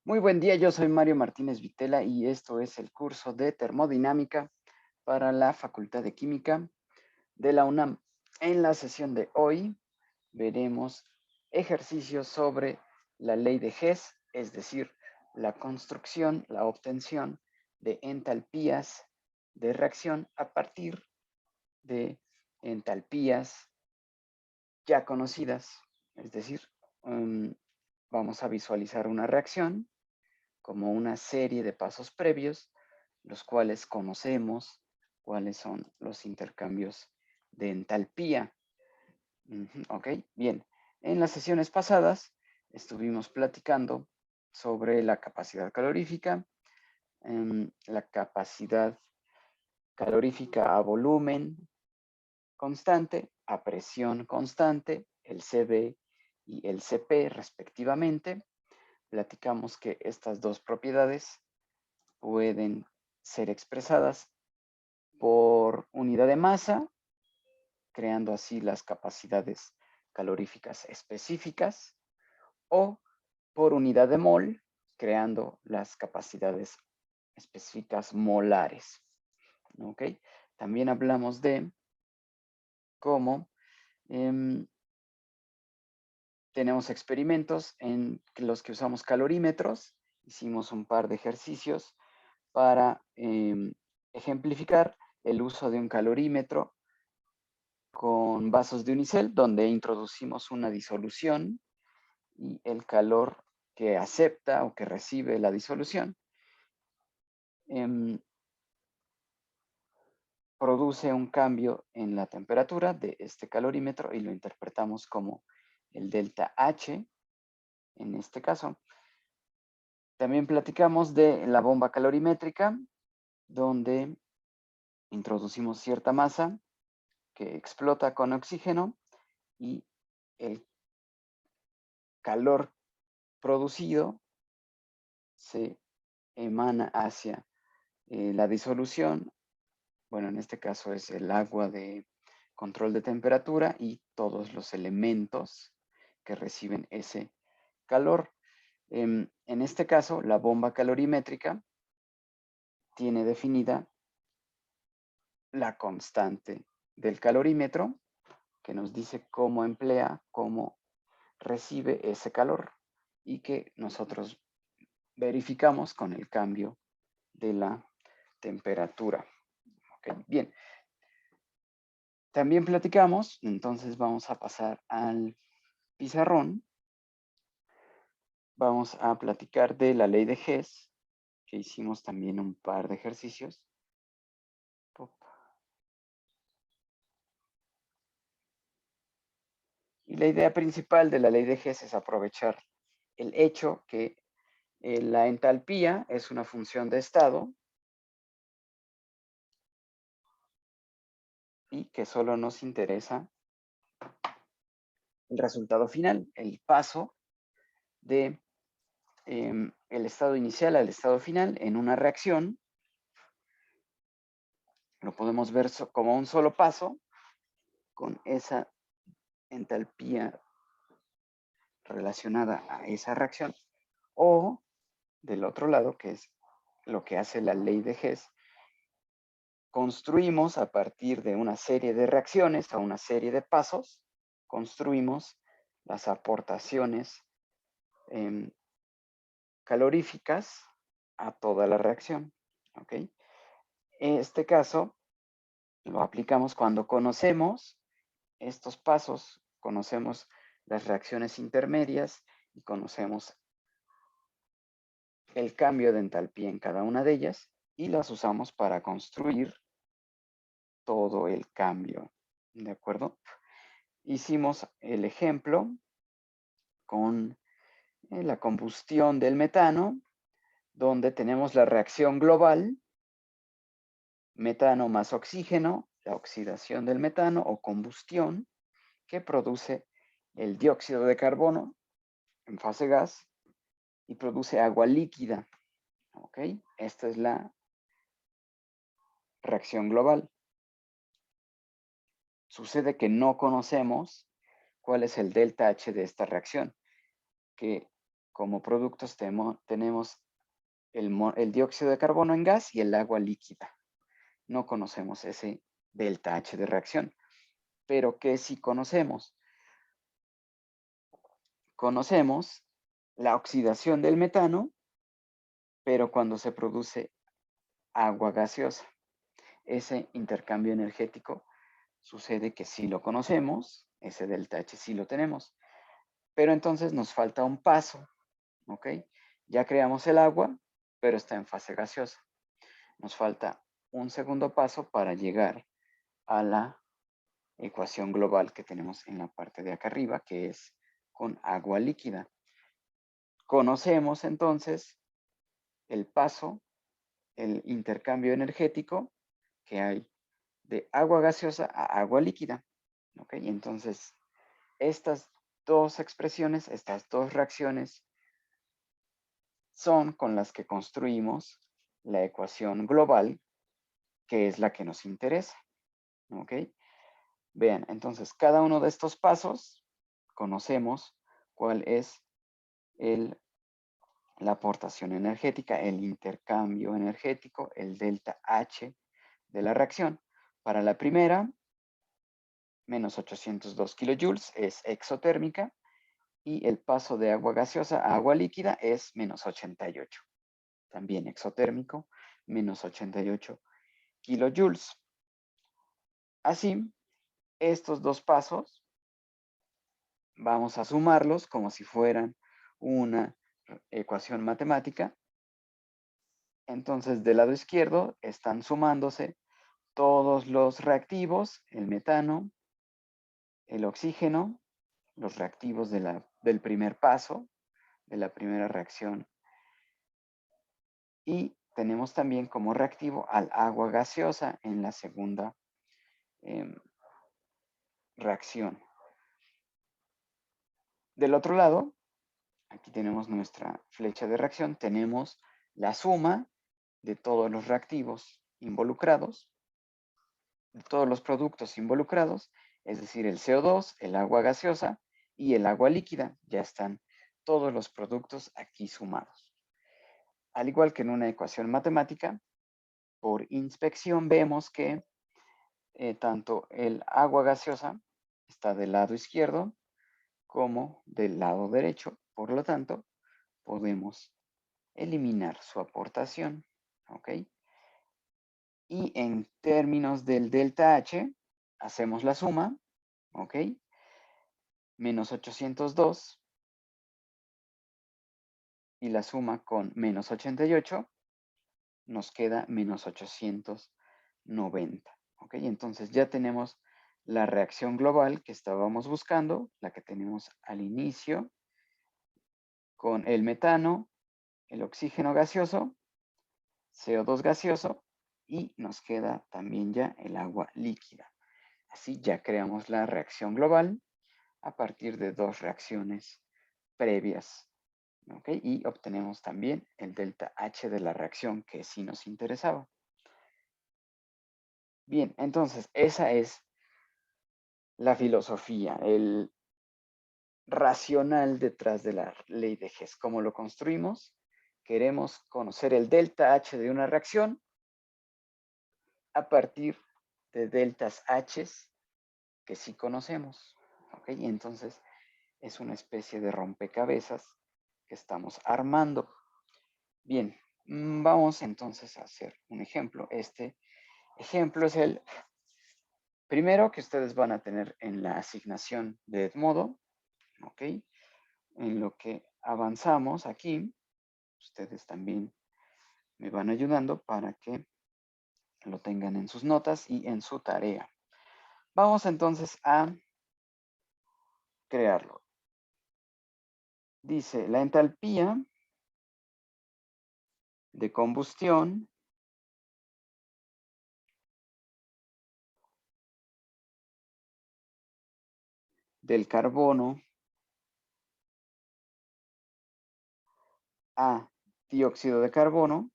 Muy buen día, yo soy Mario Martínez Vitela y esto es el curso de termodinámica para la Facultad de Química de la UNAM. En la sesión de hoy veremos ejercicios sobre la ley de Hess, es decir, la construcción, la obtención de entalpías de reacción a partir de entalpías ya conocidas. Es decir, vamos a visualizar una reacción como una serie de pasos previos, los cuales conocemos cuáles son los intercambios de entalpía. Ok, bien. En las sesiones pasadas estuvimos platicando sobre la capacidad calorífica, la capacidad calorífica a volumen constante, a presión constante, el CB y el CP respectivamente. Platicamos que estas dos propiedades pueden ser expresadas por unidad de masa, creando así las capacidades caloríficas específicas, o por unidad de mol, creando las capacidades específicas molares. ¿Ok? También hablamos de cómo tenemos experimentos en los que usamos calorímetros. Hicimos un par de ejercicios para ejemplificar el uso de un calorímetro con vasos de unicel, donde introducimos una disolución y el calor que acepta o que recibe la disolución produce un cambio en la temperatura de este calorímetro y lo interpretamos como el delta H en este caso. También platicamos de la bomba calorimétrica, donde introducimos cierta masa que explota con oxígeno y el calor producido se emana hacia la disolución. Bueno, en este caso es el agua de control de temperatura y todos los elementos que reciben ese calor. En este caso, la bomba calorimétrica tiene definida la constante del calorímetro, que nos dice cómo emplea, cómo recibe ese calor y que nosotros verificamos con el cambio de la temperatura. Okay, bien. También platicamos, entonces vamos a pasar al pizarrón. Vamos a platicar de la ley de Hess, que hicimos también un par de ejercicios. Y la idea principal de la ley de Hess es aprovechar el hecho que la entalpía es una función de estado y que solo nos interesa el resultado final, el paso de el estado inicial al estado final en una reacción. Lo podemos ver como un solo paso con esa entalpía relacionada a esa reacción, o del otro lado, que es lo que hace la ley de Hess, construimos a partir de una serie de reacciones, a una serie de pasos, construimos las aportaciones caloríficas a toda la reacción. ¿Ok? En este caso lo aplicamos cuando conocemos estos pasos, conocemos las reacciones intermedias y conocemos el cambio de entalpía en cada una de ellas y las usamos para construir todo el cambio. ¿De acuerdo? Hicimos el ejemplo con la combustión del metano, donde tenemos la reacción global, metano más oxígeno, la oxidación del metano o combustión, que produce el dióxido de carbono en fase gas y produce agua líquida. ¿Ok? Esta es la reacción global. Sucede que no conocemos cuál es el delta H de esta reacción, que como productos tenemos el dióxido de carbono en gas y el agua líquida. No conocemos ese delta H de reacción, pero ¿qué sí conocemos? Conocemos la oxidación del metano, pero cuando se produce agua gaseosa. Ese intercambio energético sucede que sí lo conocemos, ese delta H sí lo tenemos, pero entonces nos falta un paso, ¿ok? Ya creamos el agua, pero está en fase gaseosa. Nos falta un segundo paso para llegar a la ecuación global que tenemos en la parte de acá arriba, que es con agua líquida. Conocemos entonces el paso, el intercambio energético que hay de agua gaseosa a agua líquida. ¿Ok? Y entonces, estas dos expresiones, estas dos reacciones, son con las que construimos la ecuación global, que es la que nos interesa. ¿Ok? Vean, entonces, cada uno de estos pasos conocemos cuál es la aportación energética, el intercambio energético, el delta H de la reacción. Para la primera, menos 802 kilojoules es exotérmica y el paso de agua gaseosa a agua líquida es menos 88. También exotérmico, menos 88 kilojoules. Así, estos dos pasos vamos a sumarlos como si fueran una ecuación matemática. Entonces, del lado izquierdo están sumándose todos los reactivos, el metano, el oxígeno, los reactivos del primer paso, de la primera reacción. Y tenemos también como reactivo al agua gaseosa en la segunda reacción. Del otro lado, aquí tenemos nuestra flecha de reacción, tenemos la suma de todos los reactivos involucrados, de todos los productos involucrados, es decir, el CO2, el agua gaseosa y el agua líquida. Ya están todos los productos aquí sumados. Al igual que en una ecuación matemática, por inspección vemos que tanto el agua gaseosa está del lado izquierdo como del lado derecho. Por lo tanto, podemos eliminar su aportación. ¿Ok? Y en términos del delta H, hacemos la suma. ¿Ok? Menos 802 y la suma con menos 88 nos queda menos 890. ¿Ok? Entonces ya tenemos la reacción global que estábamos buscando, la que tenemos al inicio, con el metano, el oxígeno gaseoso, CO2 gaseoso y nos queda también ya el agua líquida. Así ya creamos la reacción global a partir de dos reacciones previas. ¿Ok? Y obtenemos también el delta H de la reacción que sí nos interesaba. Bien, entonces esa es la filosofía, el racional detrás de la ley de Hess. ¿Cómo lo construimos? Queremos conocer el delta H de una reacción a partir de deltas H que sí conocemos. ¿Ok? Y entonces es una especie de rompecabezas que estamos armando. Bien, vamos entonces a hacer un ejemplo. Este ejemplo es el primero que ustedes van a tener en la asignación de Edmodo. ¿Ok? En lo que avanzamos aquí, ustedes también me van ayudando para que lo tengan en sus notas y en su tarea. Vamos entonces a crearlo. Dice, la entalpía de combustión del carbono a dióxido de carbono,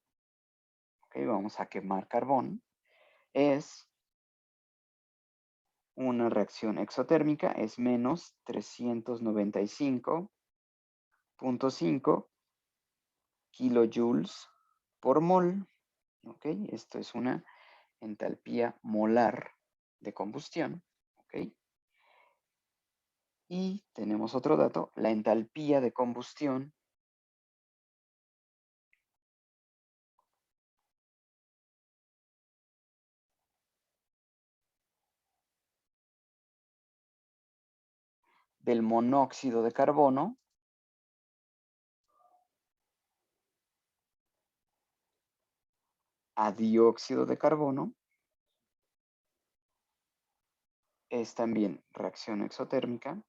okay, vamos a quemar carbón, es una reacción exotérmica, es menos 395 0.5 kilojoules por mol. ¿Ok? Esto es una entalpía molar de combustión. ¿Ok? Y tenemos otro dato, la entalpía de combustión del monóxido de carbono a dióxido de carbono es también reacción exotérmica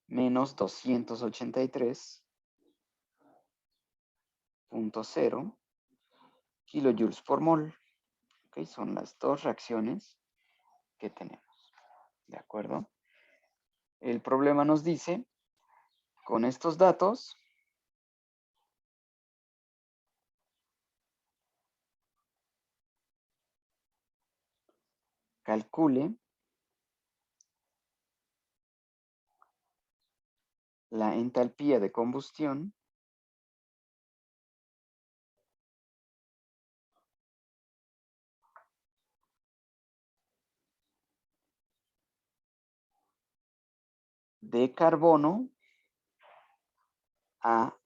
menos 283.0 kilojoules por mol. ¿Okay? Son las dos reacciones que tenemos. ¿De acuerdo? El problema nos dice, con estos datos, calcule la entalpía de combustión de carbono a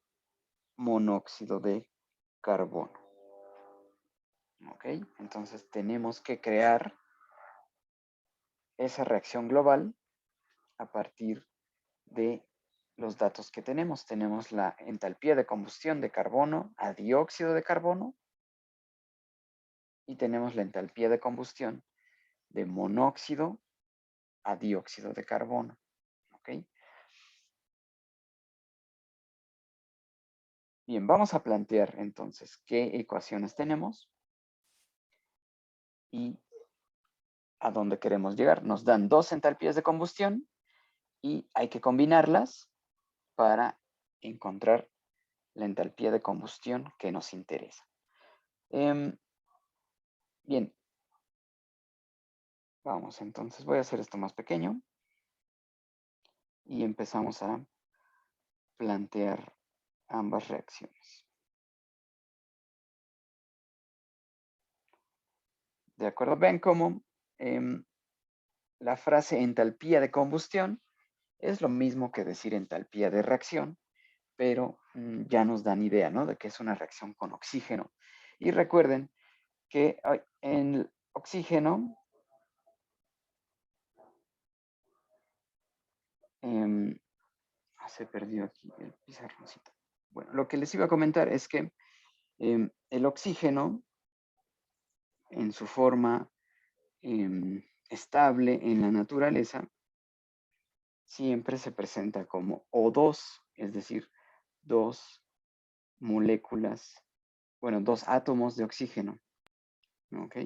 monóxido de carbono. ¿Ok? Entonces tenemos que crear esa reacción global a partir de los datos que tenemos. Tenemos la entalpía de combustión de carbono a dióxido de carbono y tenemos la entalpía de combustión de monóxido a dióxido de carbono. ¿Ok? Bien, vamos a plantear entonces qué ecuaciones tenemos y a dónde queremos llegar. Nos dan dos entalpías de combustión y hay que combinarlas para encontrar la entalpía de combustión que nos interesa. Bien, vamos entonces, voy a hacer esto más pequeño y empezamos a plantear ambas reacciones. ¿De acuerdo? Ven cómo la frase entalpía de combustión es lo mismo que decir entalpía de reacción, pero ya nos dan idea, ¿no? De que es una reacción con oxígeno. Y recuerden que en el oxígeno se perdió aquí el pizarroncito. Bueno, lo que les iba a comentar es que el oxígeno en su forma estable en la naturaleza siempre se presenta como O2, es decir, dos moléculas, bueno, dos átomos de oxígeno, ¿ok?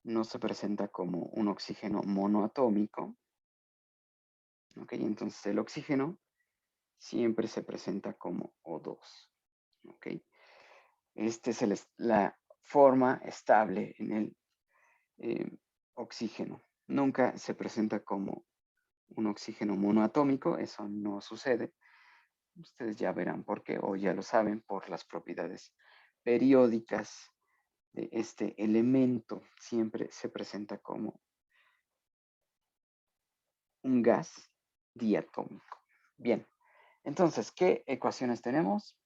No se presenta como un oxígeno monoatómico, ¿ok? Entonces el oxígeno siempre se presenta como O2, ¿ok? Esta es la forma estable en el oxígeno. Nunca se presenta como un oxígeno monoatómico, eso no sucede. Ustedes ya verán por qué, o ya lo saben, por las propiedades periódicas de este elemento. Siempre se presenta como un gas diatómico. Bien, entonces, ¿qué ecuaciones tenemos?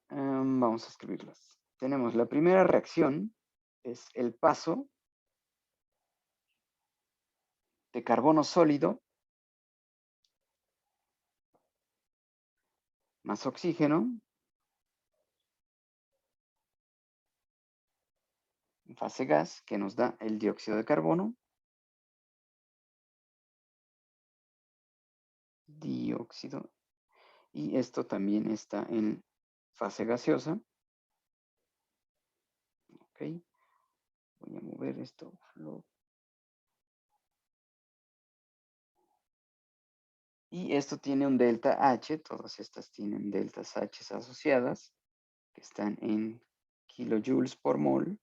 Vamos a escribirlas. Tenemos la primera reacción, es el paso de carbono sólido más oxígeno en fase gas, que nos da el dióxido de carbono. Dióxido. Y esto también está en fase gaseosa. Ok. Voy a mover esto. Y esto tiene un delta H. Todas estas tienen deltas H asociadas, que están en kilojoules por mol.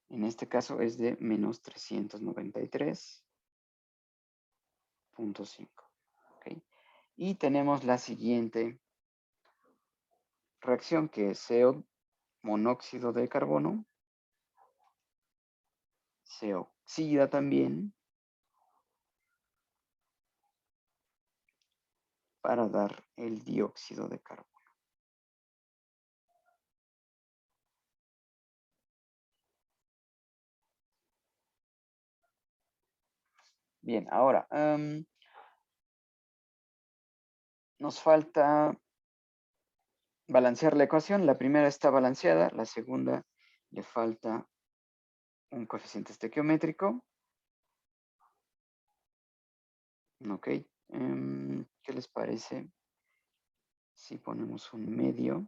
En este caso es de menos 393. 0.5. ¿Okay? Y tenemos la siguiente reacción, que es CO, monóxido de carbono. Se oxida también para dar el dióxido de carbono. Bien, ahora nos falta balancear la ecuación. La primera está balanceada, la segunda le falta un coeficiente estequiométrico. Ok, ¿qué les parece si ponemos un medio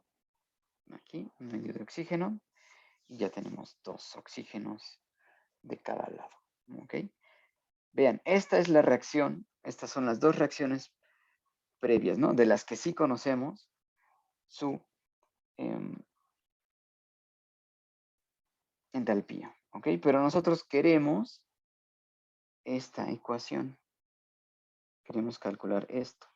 aquí, un medio de oxígeno, y ya tenemos 2 oxígenos de cada lado? Ok, vean, esta es la reacción, estas son las dos reacciones previas, ¿no? De las que sí conocemos su entalpía, ¿ok? Pero nosotros queremos esta ecuación, queremos calcular esto.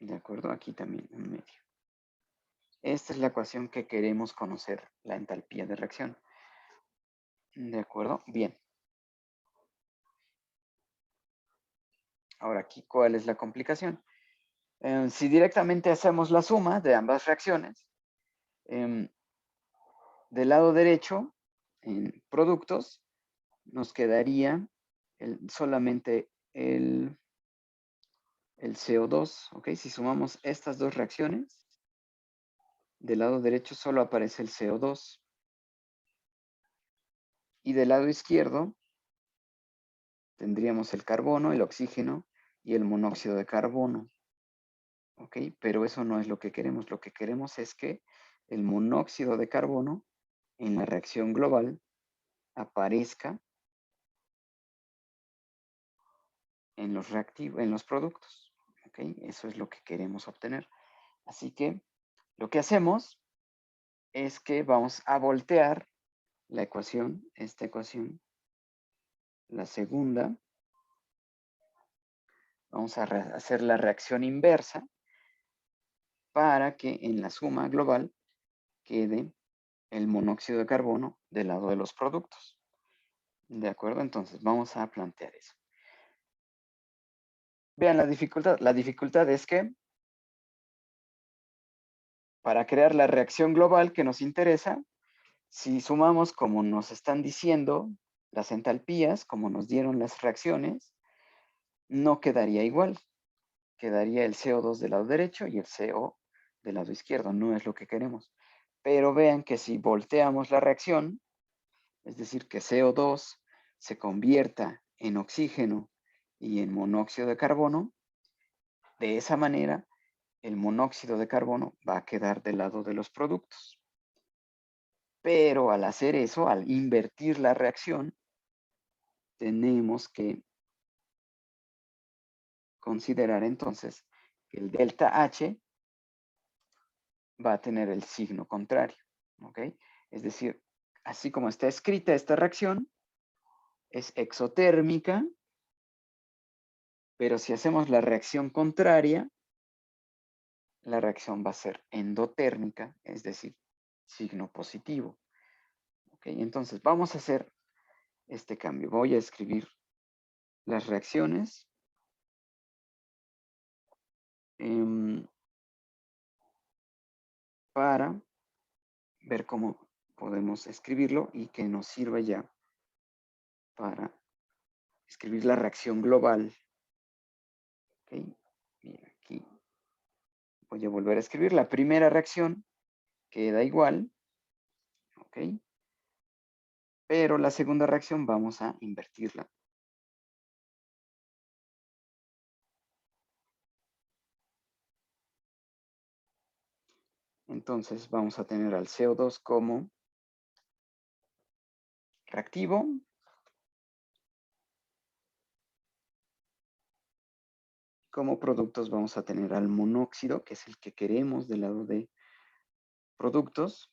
¿De acuerdo? Aquí también un medio. Esta es la ecuación que queremos conocer, la entalpía de reacción. ¿De acuerdo? Bien. Ahora aquí, ¿cuál es la complicación? Si directamente hacemos la suma de ambas reacciones, del lado derecho, en productos, nos quedaría solamente el CO2, ¿ok? Si sumamos estas dos reacciones, del lado derecho solo aparece el CO2. Y del lado izquierdo tendríamos el carbono, el oxígeno y el monóxido de carbono. ¿Ok? Pero eso no es lo que queremos. Lo que queremos es que el monóxido de carbono en la reacción global aparezca en los reactivos, en los productos. ¿Ok? Eso es lo que queremos obtener. Así que lo que hacemos es que vamos a voltear la ecuación, esta ecuación, la segunda. Vamos a hacer la reacción inversa para que en la suma global quede el monóxido de carbono del lado de los productos. ¿De acuerdo? Entonces vamos a plantear eso. Vean la dificultad. La dificultad es que para crear la reacción global que nos interesa, si sumamos como nos están diciendo las entalpías, como nos dieron las reacciones, no quedaría igual. Quedaría el CO2 del lado derecho y el CO del lado izquierdo. No es lo que queremos. Pero vean que si volteamos la reacción, es decir, que CO2 se convierta en oxígeno y en monóxido de carbono, de esa manera el monóxido de carbono va a quedar del lado de los productos. Pero al hacer eso, al invertir la reacción, tenemos que considerar entonces que el delta H va a tener el signo contrario. ¿Ok? Es decir, así como está escrita esta reacción, es exotérmica, pero si hacemos la reacción contraria, la reacción va a ser endotérmica, es decir, signo positivo. ¿Ok? Entonces vamos a hacer este cambio. Voy a escribir las reacciones para ver cómo podemos escribirlo y que nos sirva ya para escribir la reacción global. ¿Ok? Bien, aquí voy a volver a escribir. La primera reacción queda igual. ¿Ok? Pero la segunda reacción vamos a invertirla. Entonces vamos a tener al CO2 como reactivo. Como productos vamos a tener al monóxido, que es el que queremos del lado de productos.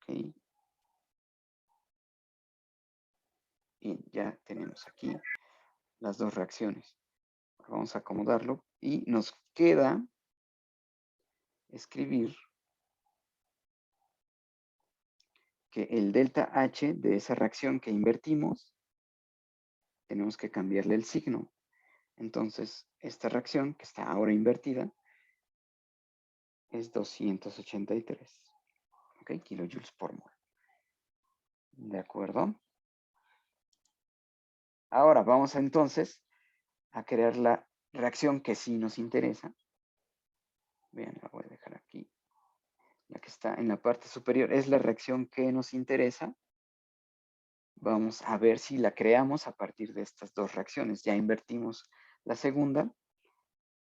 Ok. Y ya tenemos aquí las dos reacciones. Vamos a acomodarlo y nos queda escribir que el delta H de esa reacción que invertimos, tenemos que cambiarle el signo. Entonces, esta reacción, que está ahora invertida, es 283, ¿ok? Kilojoules por mol. ¿De acuerdo? Ahora vamos entonces a crear la reacción que sí nos interesa. Vean, la voy a dejar aquí. La que está en la parte superior es la reacción que nos interesa. Vamos a ver si la creamos a partir de estas dos reacciones. Ya invertimos la segunda.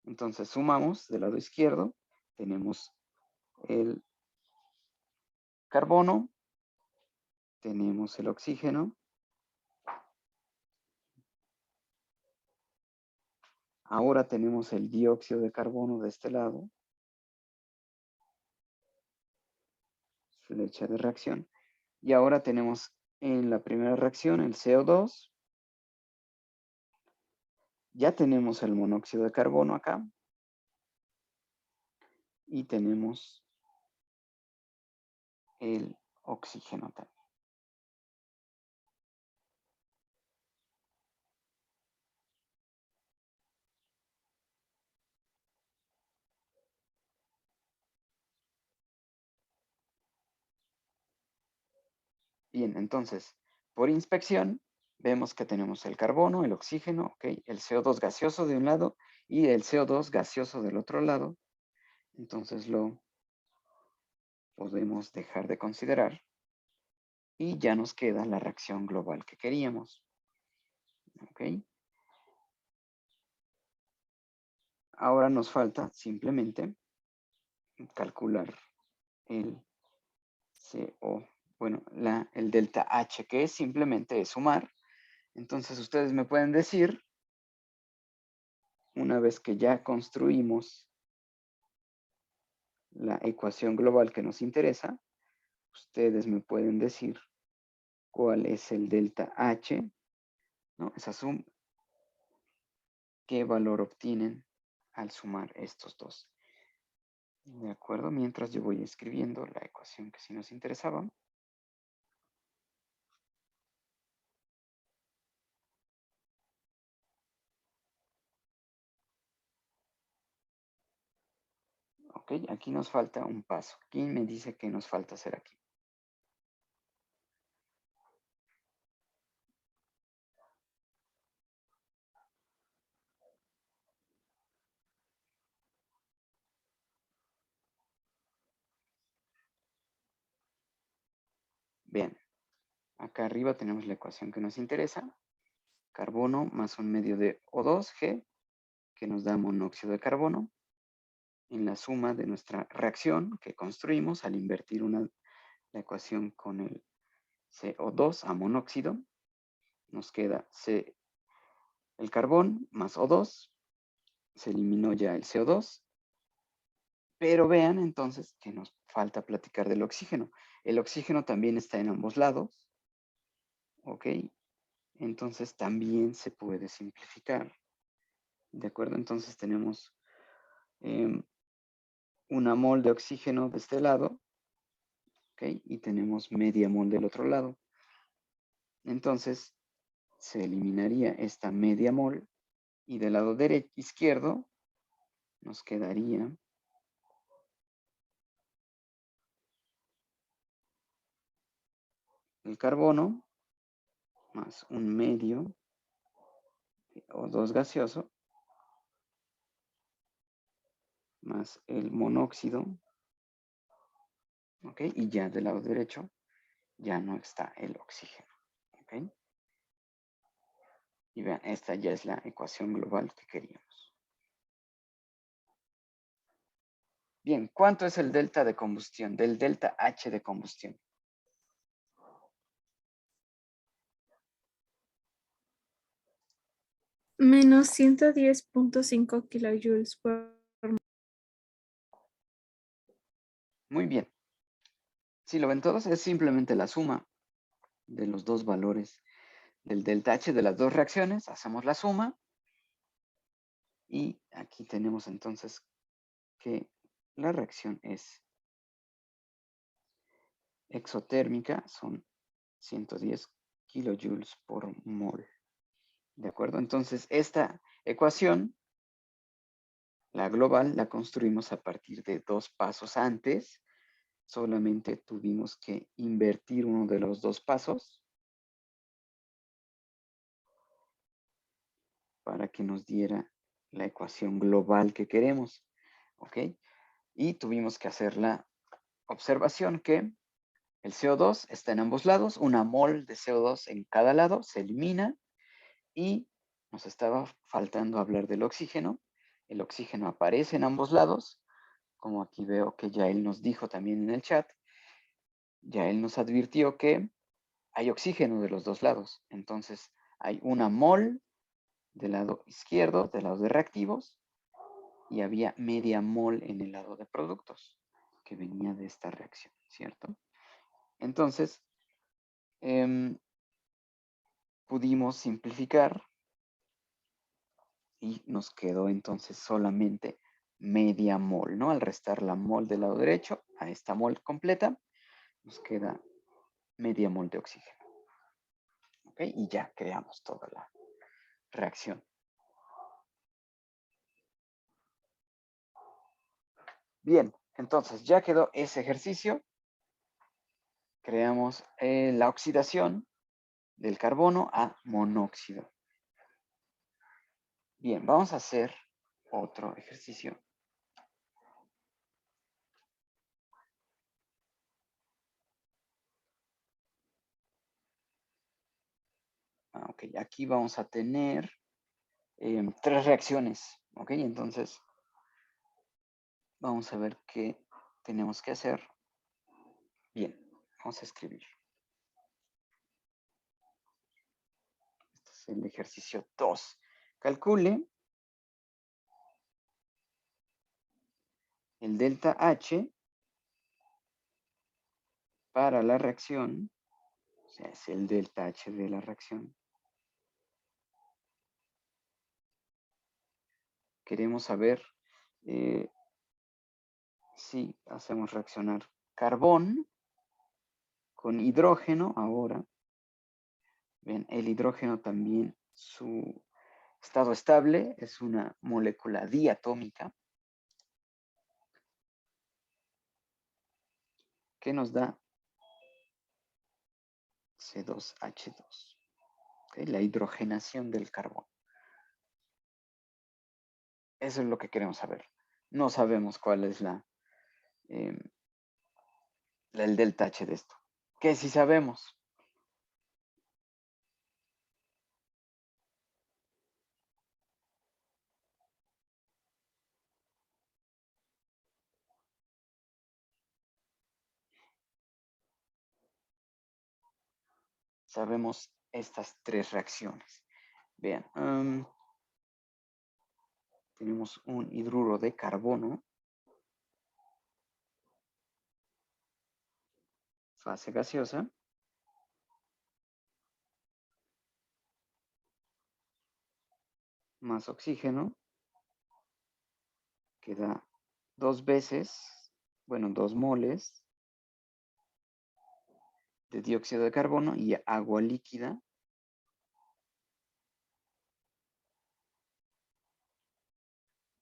Entonces sumamos del lado izquierdo. Tenemos el carbono. Tenemos el oxígeno. Ahora tenemos el dióxido de carbono de este lado. Flecha de reacción. Y ahora tenemos en la primera reacción el CO2. Ya tenemos el monóxido de carbono acá. Y tenemos el oxígeno también. Bien, entonces, por inspección, vemos que tenemos el carbono, el oxígeno, ¿okay? El CO2 gaseoso de un lado y el CO2 gaseoso del otro lado. Entonces lo podemos dejar de considerar y ya nos queda la reacción global que queríamos. ¿Ok? Ahora nos falta simplemente calcular el CO, bueno, el delta H, que simplemente es sumar. Entonces ustedes me pueden decir, una vez que ya construimos la ecuación global que nos interesa, ustedes me pueden decir cuál es el delta H, ¿no? Esa suma, qué valor obtienen al sumar estos dos. De acuerdo, mientras yo voy escribiendo la ecuación que sí nos interesaba. Ok, aquí nos falta un paso. ¿Quién me dice que nos falta hacer aquí? Bien, acá arriba tenemos la ecuación que nos interesa. Carbono más un medio de O2G, que nos da monóxido de carbono, en la suma de nuestra reacción que construimos al invertir la ecuación con el CO2 a monóxido. Nos queda el carbón más O2, se eliminó ya el CO2, pero vean entonces que nos falta platicar del oxígeno. El oxígeno también está en ambos lados, ¿ok? Entonces también se puede simplificar, ¿de acuerdo? Entonces tenemos una mol de oxígeno de este lado, ¿ok? Y tenemos media mol del otro lado. Entonces se eliminaría esta media mol y del lado izquierdo nos quedaría el carbono más un medio o dos gaseoso más el monóxido, ¿ok? Y ya del lado derecho ya no está el oxígeno, ¿ok? Y vean, esta ya es la ecuación global que queríamos. Bien, ¿cuánto es el delta de combustión? Del delta H de combustión. Menos 110.5 kilojoules por... Muy bien. Si lo ven todos, es simplemente la suma de los dos valores del delta H de las dos reacciones. Hacemos la suma. Y aquí tenemos entonces que la reacción es exotérmica, son 110 kilojoules por mol. ¿De acuerdo? Entonces, esta ecuación, la global, la construimos a partir de dos pasos antes. Solamente tuvimos que invertir uno de los dos pasos para que nos diera la ecuación global que queremos. ¿Ok? Y tuvimos que hacer la observación que el CO2 está en ambos lados, una mol de CO2 en cada lado, se elimina y nos estaba faltando hablar del oxígeno. El oxígeno aparece en ambos lados, como aquí veo que ya él nos dijo también en el chat, ya él nos advirtió que hay oxígeno de los dos lados. Entonces hay una mol del lado izquierdo, del lado de reactivos, y había media mol en el lado de productos, que venía de esta reacción, ¿cierto? Entonces, pudimos simplificar y nos quedó entonces solamente media mol, ¿no? Al restar la mol del lado derecho a esta mol completa, nos queda media mol de oxígeno. ¿Ok? Y ya creamos toda la reacción. Bien, entonces ya quedó ese ejercicio. Creamos la oxidación del carbono a monóxido. Bien, vamos a hacer otro ejercicio. Ok, aquí vamos a tener tres reacciones. Ok, entonces vamos a ver qué tenemos que hacer. Bien, vamos a escribir. Este es el ejercicio 2. Calcule el delta H para la reacción, o sea, es el delta H de la reacción. Queremos saber si hacemos reaccionar carbón con hidrógeno ahora. Bien, el hidrógeno también, su estado estable es una molécula diatómica que nos da C2H2. ¿Okay? La hidrogenación del carbón. Eso es lo que queremos saber. No sabemos cuál es el delta H de esto. ¿Qué sí sabemos? Sabemos estas tres reacciones. Bien, tenemos un hidruro de carbono, fase gaseosa, más oxígeno, que da dos veces, bueno, 2 moles de dióxido de carbono y agua líquida.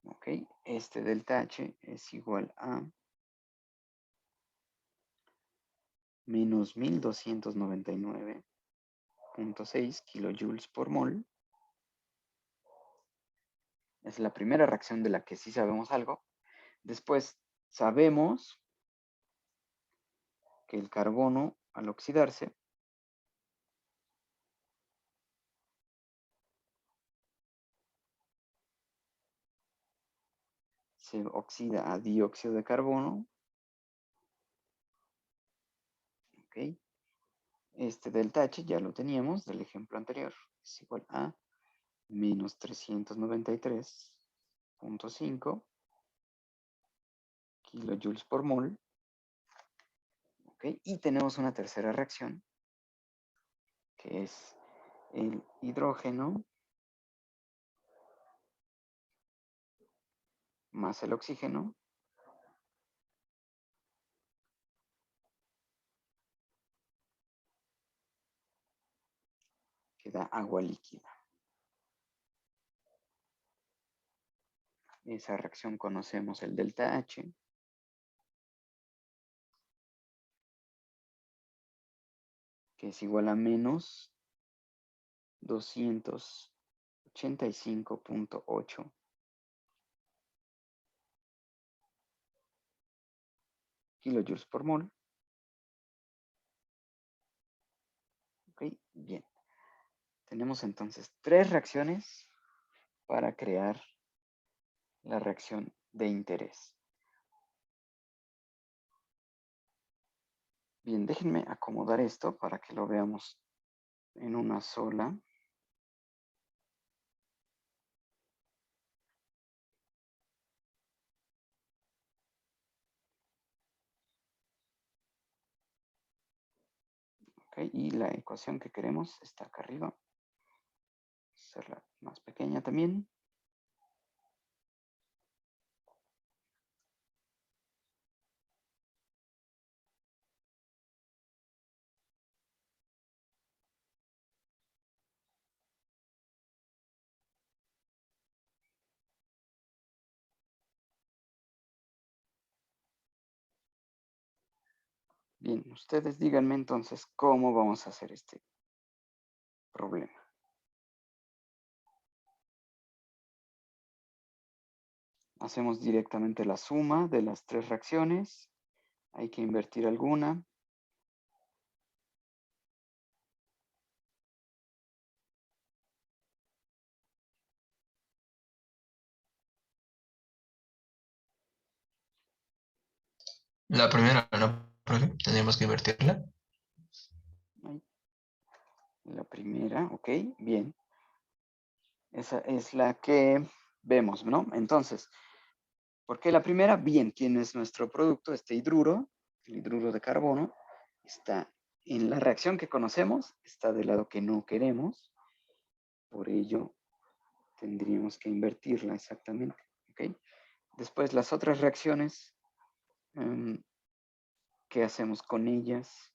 Ok, este delta H es igual a menos 1299.6 kilojoules por mol. Es la primera reacción de la que sí sabemos algo. Después sabemos que el carbono al oxidarse se oxida a dióxido de carbono. ¿Ok? Este delta H ya lo teníamos del ejemplo anterior. Es igual a menos 393.5 kilojoules por mol. ¿Okay? Y tenemos una tercera reacción, que es el hidrógeno más el oxígeno, que da agua líquida. Esa reacción conocemos el delta H, que es igual a menos 285.8 kilojoules por mol. Ok, bien. Tenemos entonces 3 reacciones para crear la reacción de interés. Bien, déjenme acomodar esto para que lo veamos en una sola. Okay, y la ecuación que queremos está acá arriba. Hacerla más pequeña también. Bien, ustedes díganme entonces cómo vamos a hacer este problema. Hacemos directamente la suma de las 3 reacciones. Hay que invertir alguna. La primera, ¿no, profe? Tendríamos que invertirla. Ahí. La primera, ok, bien. Esa es la que vemos, ¿no? Entonces, ¿por qué la primera? Bien, ¿quién es nuestro producto? Este hidruro, el hidruro de carbono, está en la reacción que conocemos, está del lado que no queremos. Por ello, tendríamos que invertirla exactamente, ¿ok? Después, las otras reacciones, ¿qué hacemos con ellas?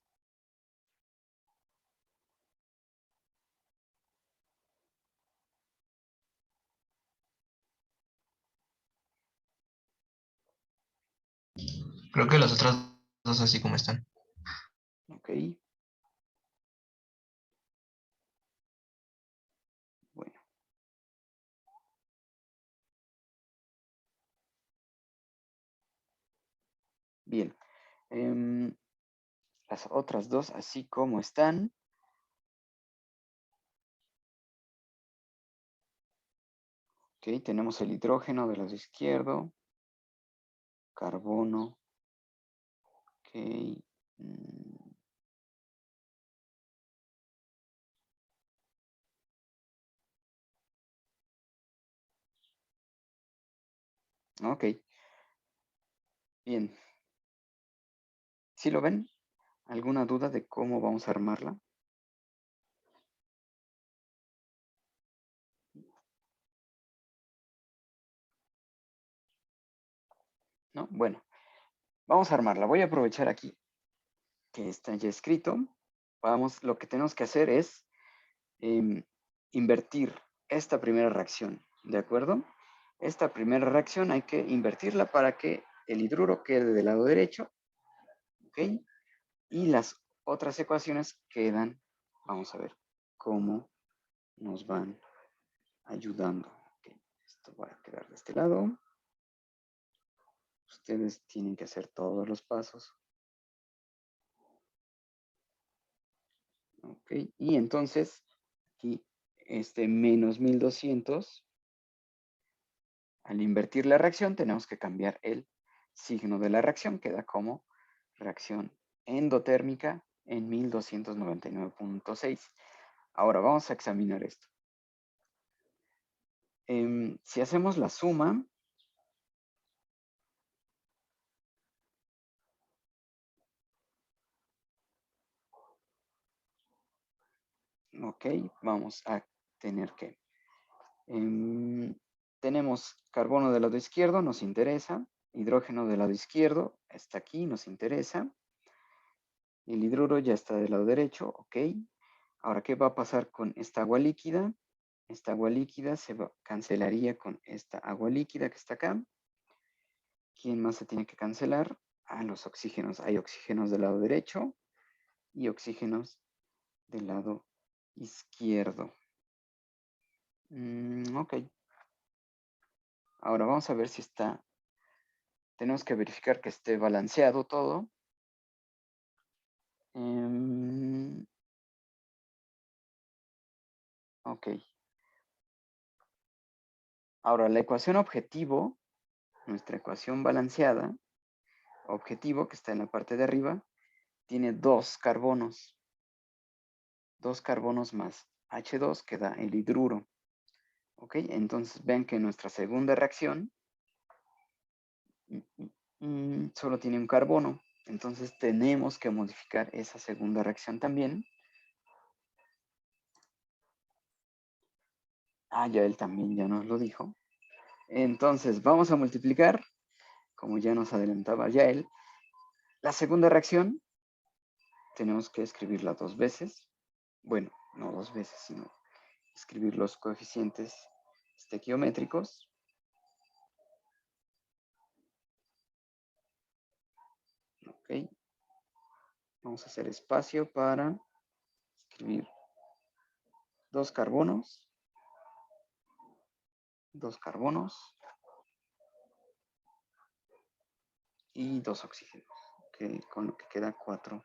Creo que las otras dos así como están. Ok. Bueno. Bien. Las otras dos así como están. Ok, tenemos el hidrógeno del lado izquierdo. Carbono. Ok. Ok. Bien. ¿Sí lo ven? ¿Alguna duda de cómo vamos a armarla? ¿No? Bueno, vamos a armarla. Voy a aprovechar aquí que está ya escrito. Vamos, lo que tenemos que hacer es invertir esta primera reacción, ¿de acuerdo? Esta primera reacción hay que invertirla para que el hidruro quede del lado derecho, ¿ok? Y las otras ecuaciones quedan, vamos a ver cómo nos van ayudando. Okay, esto va a quedar de este lado. Ustedes tienen que hacer todos los pasos. Ok, y entonces aquí este menos 1200, al invertir la reacción tenemos que cambiar el signo de la reacción, queda como reacción endotérmica en 1299.6. Ahora vamos a examinar esto. Si hacemos la suma, ok, vamos a tener que... tenemos carbono del lado izquierdo, nos interesa. Hidrógeno del lado izquierdo, está aquí, nos interesa. El hidruro ya está del lado derecho, ok. Ahora, ¿qué va a pasar con esta agua líquida? Esta agua líquida cancelaría con esta agua líquida que está acá. ¿Quién más se tiene que cancelar? Ah, los oxígenos. Hay oxígenos del lado derecho y oxígenos del lado izquierdo. Ok. Ahora vamos a ver si está... Tenemos que verificar que esté balanceado todo. Ok. Ahora, la ecuación objetivo, nuestra ecuación balanceada, objetivo, que está en la parte de arriba, tiene dos carbonos. Dos carbonos más H2 que da el hidruro. Ok, entonces ven que nuestra segunda reacción solo tiene un carbono. Entonces tenemos que modificar esa segunda reacción también. Ah, ya él también ya nos lo dijo. Entonces vamos a multiplicar, como ya nos adelantaba ya él. La segunda reacción tenemos que escribirla dos veces. Bueno, no dos veces, sino escribir los coeficientes estequiométricos. Ok. Vamos a hacer espacio para escribir dos carbonos y dos oxígenos, okay, con lo que queda 4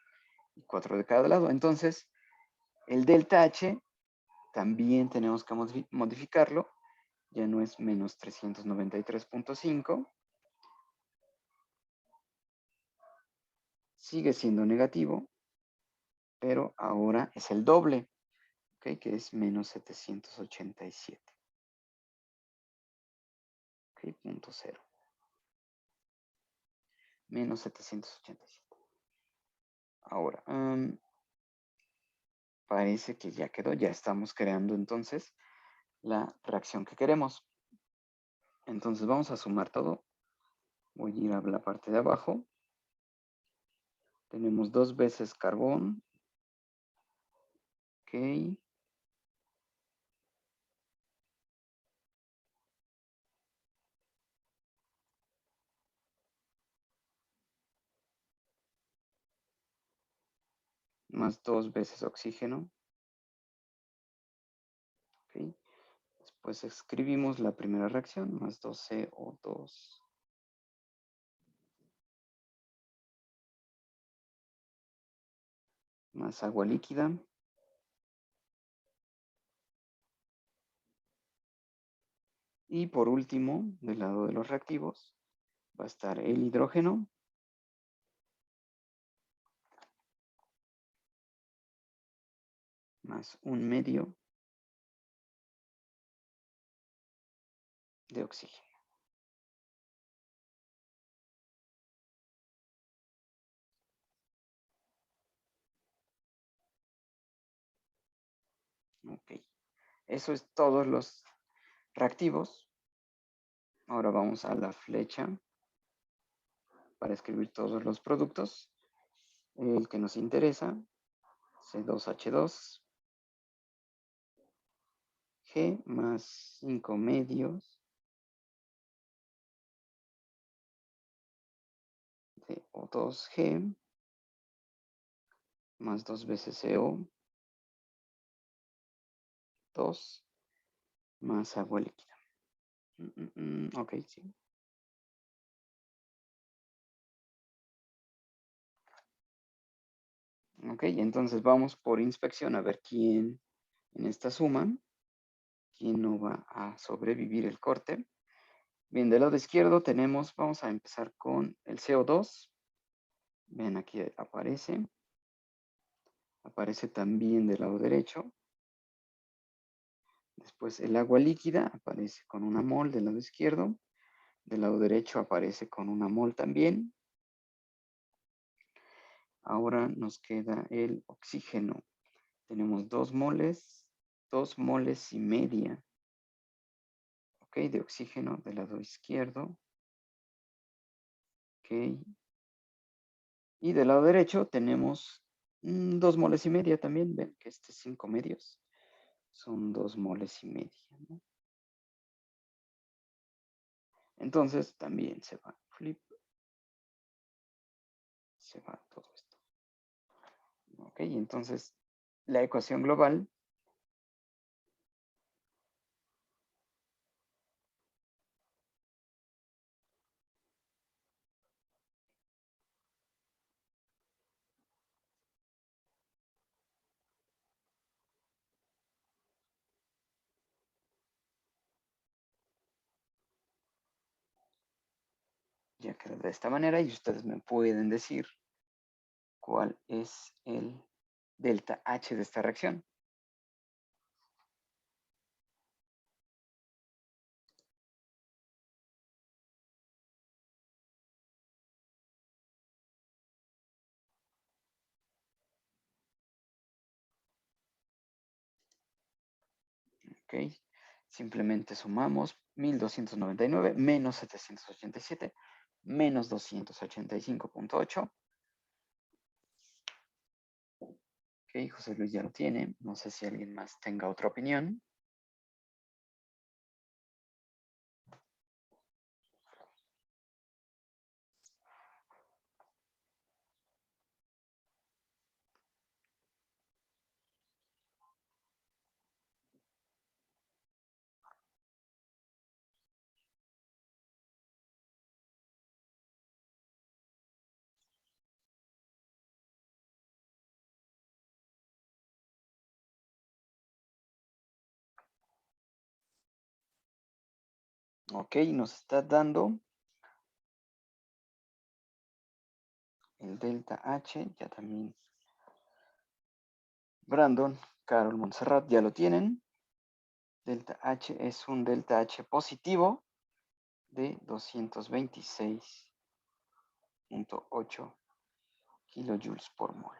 y 4 de cada lado. Entonces, el delta H también tenemos que modificarlo. Ya no es menos 393.5. Sigue siendo negativo, pero ahora es el doble, okay, que es menos 787. Okay, punto 0. Menos 787. Ahora, parece que ya quedó, ya estamos creando entonces la reacción que queremos. Entonces vamos a sumar todo. Voy a ir a la parte de abajo. Tenemos dos veces carbón. Ok. Más dos veces oxígeno. Ok. Después escribimos la primera reacción, más 2CO2. Más agua líquida. Y por último, del lado de los reactivos, va a estar el hidrógeno. Más un medio de oxígeno. Ok. Eso es todos los reactivos. Ahora vamos a la flecha para escribir todos los productos. El que nos interesa, C2H2, G más 5 medios de O2G más 2 veces CO2 más agua líquida. Ok, sí. Ok, entonces vamos por inspección a ver quién en esta suma, quién no va a sobrevivir el corte. Bien, del lado izquierdo tenemos, vamos a empezar con el CO2. Ven, aquí aparece. Aparece también del lado derecho. Después el agua líquida aparece con una mol del lado izquierdo. Del lado derecho aparece con una mol también. Ahora nos queda el oxígeno. Tenemos 2 moles y media. Ok, de oxígeno del lado izquierdo. Ok. Y del lado derecho tenemos 2 moles y media también. Ven que 5 medios son 2 moles y media, ¿no? Entonces también se va flip. Se va todo esto. Ok, entonces la ecuación global ya queda de esta manera y ustedes me pueden decir cuál es el delta H de esta reacción. Ok, simplemente sumamos 1299 menos 787 menos 285.8. Ok, José Luis ya lo tiene. No sé si alguien más tenga otra opinión. Ok, nos está dando el delta H, ya también Brandon, Carol, Montserrat ya lo tienen. Delta H es un delta H positivo de 226.8 kilojoules por mol.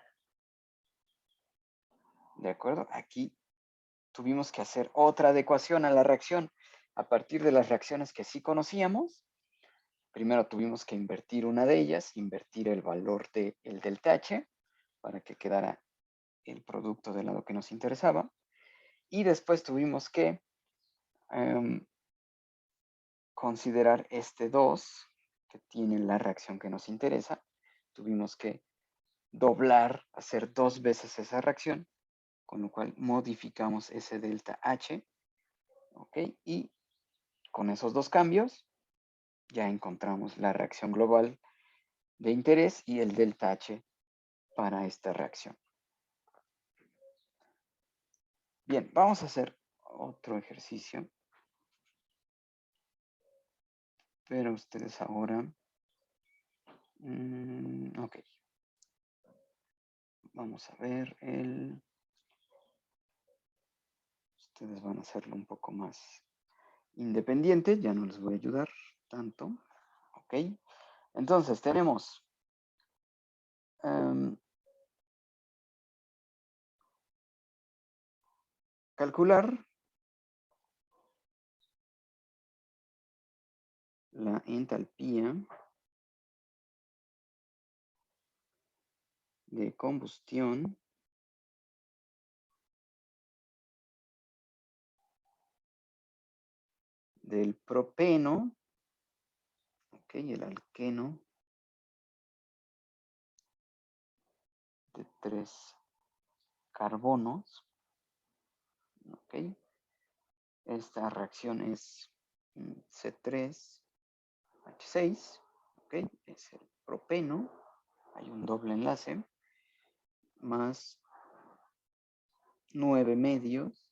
¿De acuerdo? Aquí tuvimos que hacer otra adecuación a la reacción a partir de las reacciones que sí conocíamos. Primero tuvimos que invertir una de ellas, invertir el valor del delta H para que quedara el producto del lado que nos interesaba. Y después tuvimos que considerar este 2 que tiene la reacción que nos interesa. Tuvimos que doblar, hacer 2 veces esa reacción, con lo cual modificamos ese delta H. ¿Ok? Y con esos 2 cambios ya encontramos la reacción global de interés y el delta H para esta reacción. Bien, vamos a hacer otro ejercicio. Pero ustedes ahora... ok. Vamos a ver el... Ustedes van a hacerlo un poco más independiente. Ya no les voy a ayudar tanto. Ok. Entonces tenemos... calcular la entalpía de combustión del propeno, ok, el alqueno de 3 carbonos, ok. Esta reacción es C3H6, ok, es el propeno, hay un doble enlace, más 9 medios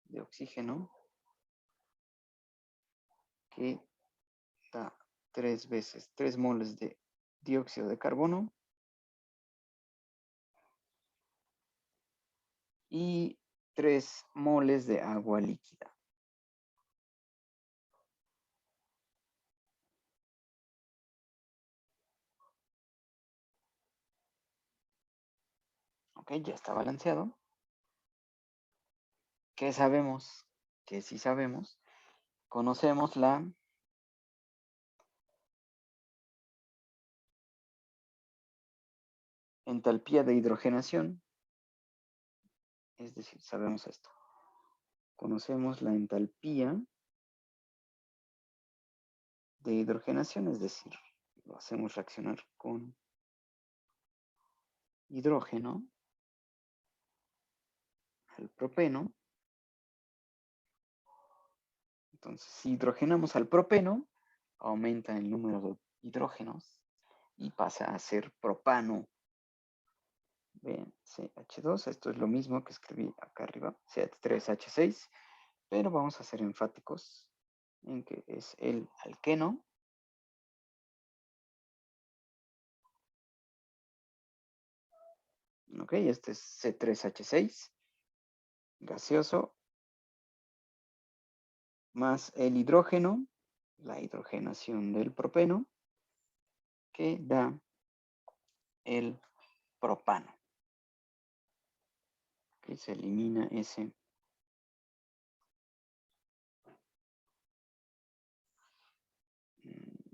de oxígeno, que da 3 veces 3 moles de dióxido de carbono y 3 moles de agua líquida. Ok, ya está balanceado. ¿Qué sabemos? Que sí sabemos. Conocemos la entalpía de hidrogenación. Es decir, sabemos esto. Conocemos la entalpía de hidrogenación, es decir, lo hacemos reaccionar con hidrógeno al propeno. Entonces, si hidrogenamos al propeno, aumenta el número de hidrógenos y pasa a ser propano. Bien, CH2, esto es lo mismo que escribí acá arriba, CH3H6, pero vamos a ser enfáticos en que es el alqueno. Ok, este es C3H6, gaseoso, más el hidrógeno, la hidrogenación del propeno, que da el propano. Que se elimina ese.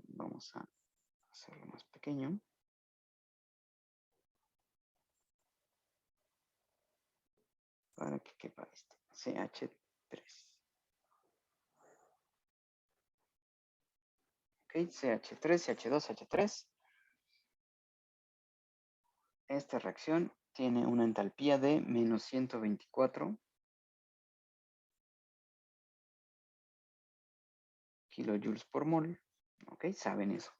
Vamos a hacerlo más pequeño. Para que quepa este. CH3. Ok, CH3, CH2, CH3. Esta reacción tiene una entalpía de menos 124 kilojoules por mol. Ok, saben eso.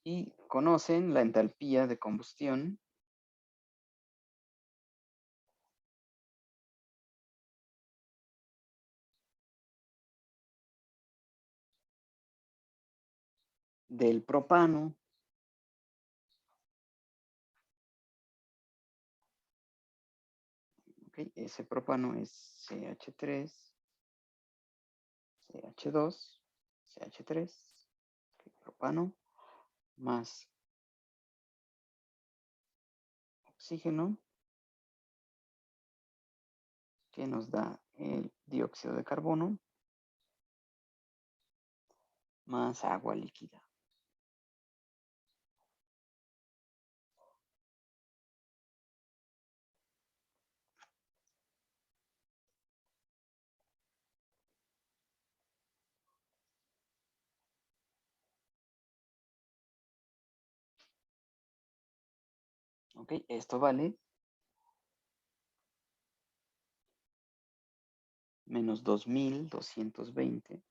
Y conocen la entalpía de combustión del propano. Ok, ese propano es CH3, CH2, CH3, okay, propano, más oxígeno, que nos da el dióxido de carbono, más agua líquida. Ok, esto vale menos 2220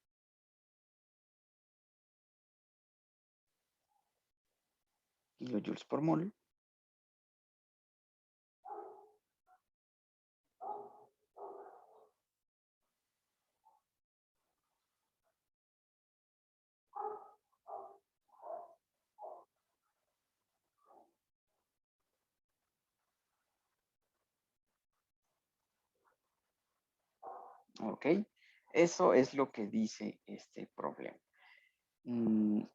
kilojoules por mol. Ok, eso es lo que dice este problema. Vamos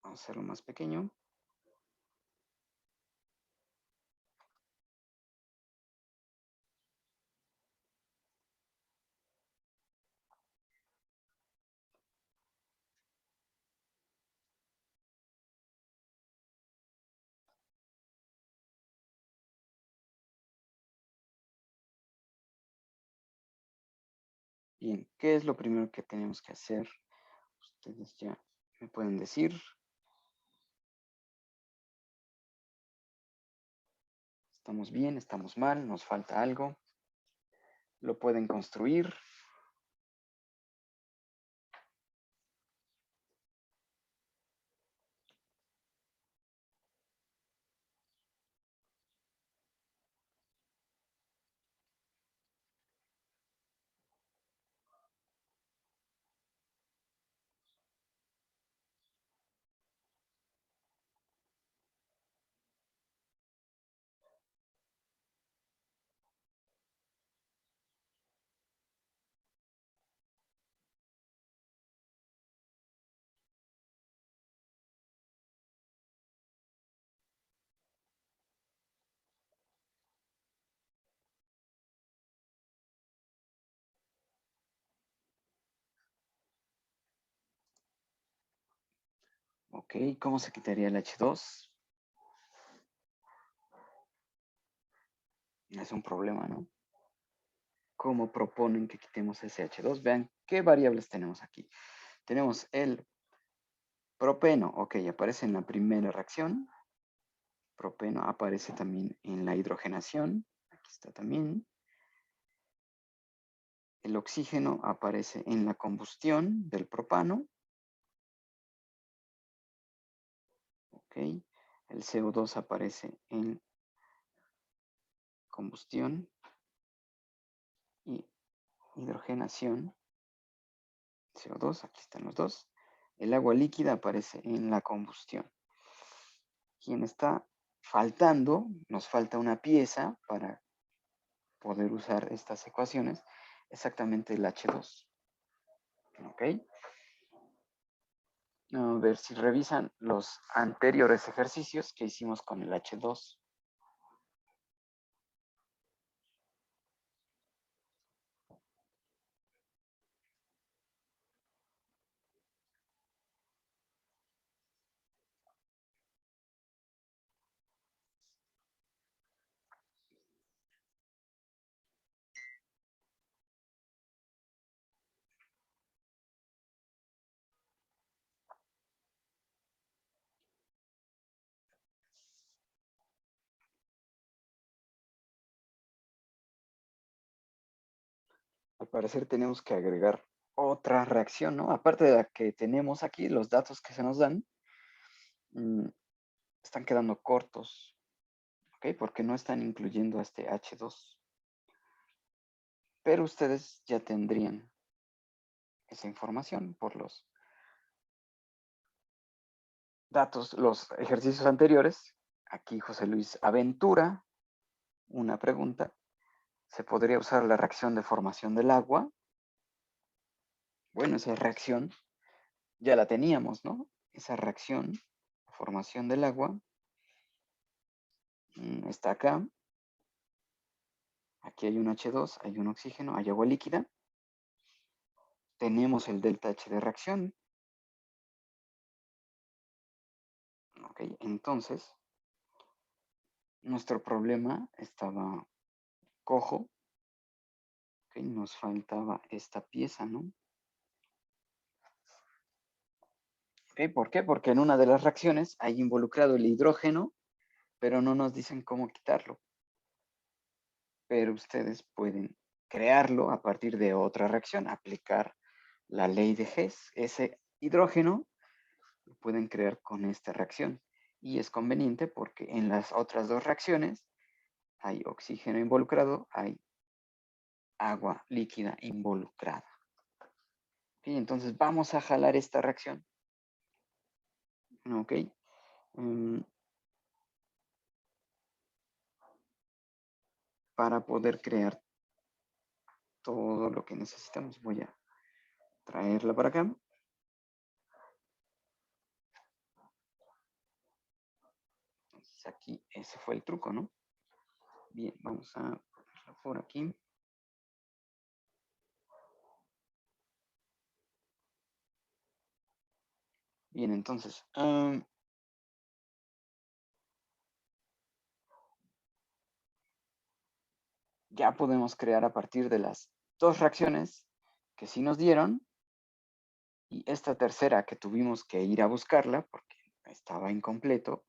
a hacerlo más pequeño. Bien, ¿qué es lo primero que tenemos que hacer? Ustedes ya me pueden decir. ¿Estamos bien? ¿Estamos mal? ¿Nos falta algo? ¿Lo pueden construir? Ok, ¿cómo se quitaría el H2? Es un problema, ¿no? ¿Cómo proponen que quitemos ese H2? Vean qué variables tenemos aquí. Tenemos el propeno, ok, aparece en la primera reacción. Propeno aparece también en la hidrogenación. Aquí está también. El oxígeno aparece en la combustión del propano. Ok. El CO2 aparece en combustión y hidrogenación. CO2, aquí están los dos. El agua líquida aparece en la combustión. ¿Quién está faltando? Nos falta una pieza para poder usar estas ecuaciones, exactamente el H2. ¿Ok? A ver si revisan los anteriores ejercicios que hicimos con el H2. Al parecer tenemos que agregar otra reacción, ¿no? Aparte de la que tenemos aquí, los datos que se nos dan están quedando cortos, ¿ok? Porque no están incluyendo a este H2. Pero ustedes ya tendrían esa información por los datos, los ejercicios anteriores. Aquí José Luis aventura una pregunta. ¿Se podría usar la reacción de formación del agua? Bueno, esa reacción ya la teníamos, ¿no? Esa reacción, formación del agua, está acá. Aquí hay un H2, hay un oxígeno, hay agua líquida. Tenemos el delta H de reacción. Ok, entonces, nuestro problema estaba cojo. Ok, nos faltaba esta pieza, ¿no? Ok, ¿por qué? Porque en una de las reacciones hay involucrado el hidrógeno, pero no nos dicen cómo quitarlo. Pero ustedes pueden crearlo a partir de otra reacción, aplicar la ley de Hess. Ese hidrógeno lo pueden crear con esta reacción. Y es conveniente porque en las otras dos reacciones hay oxígeno involucrado, hay agua líquida involucrada. ¿Ok? Entonces vamos a jalar esta reacción. ¿Ok? Para poder crear todo lo que necesitamos. Voy a traerla para acá. Entonces aquí ese fue el truco, ¿no? Bien, vamos a ponerlo por aquí. Bien, entonces, ya podemos crear a partir de las dos reacciones que sí nos dieron y esta tercera que tuvimos que ir a buscarla porque estaba incompleto.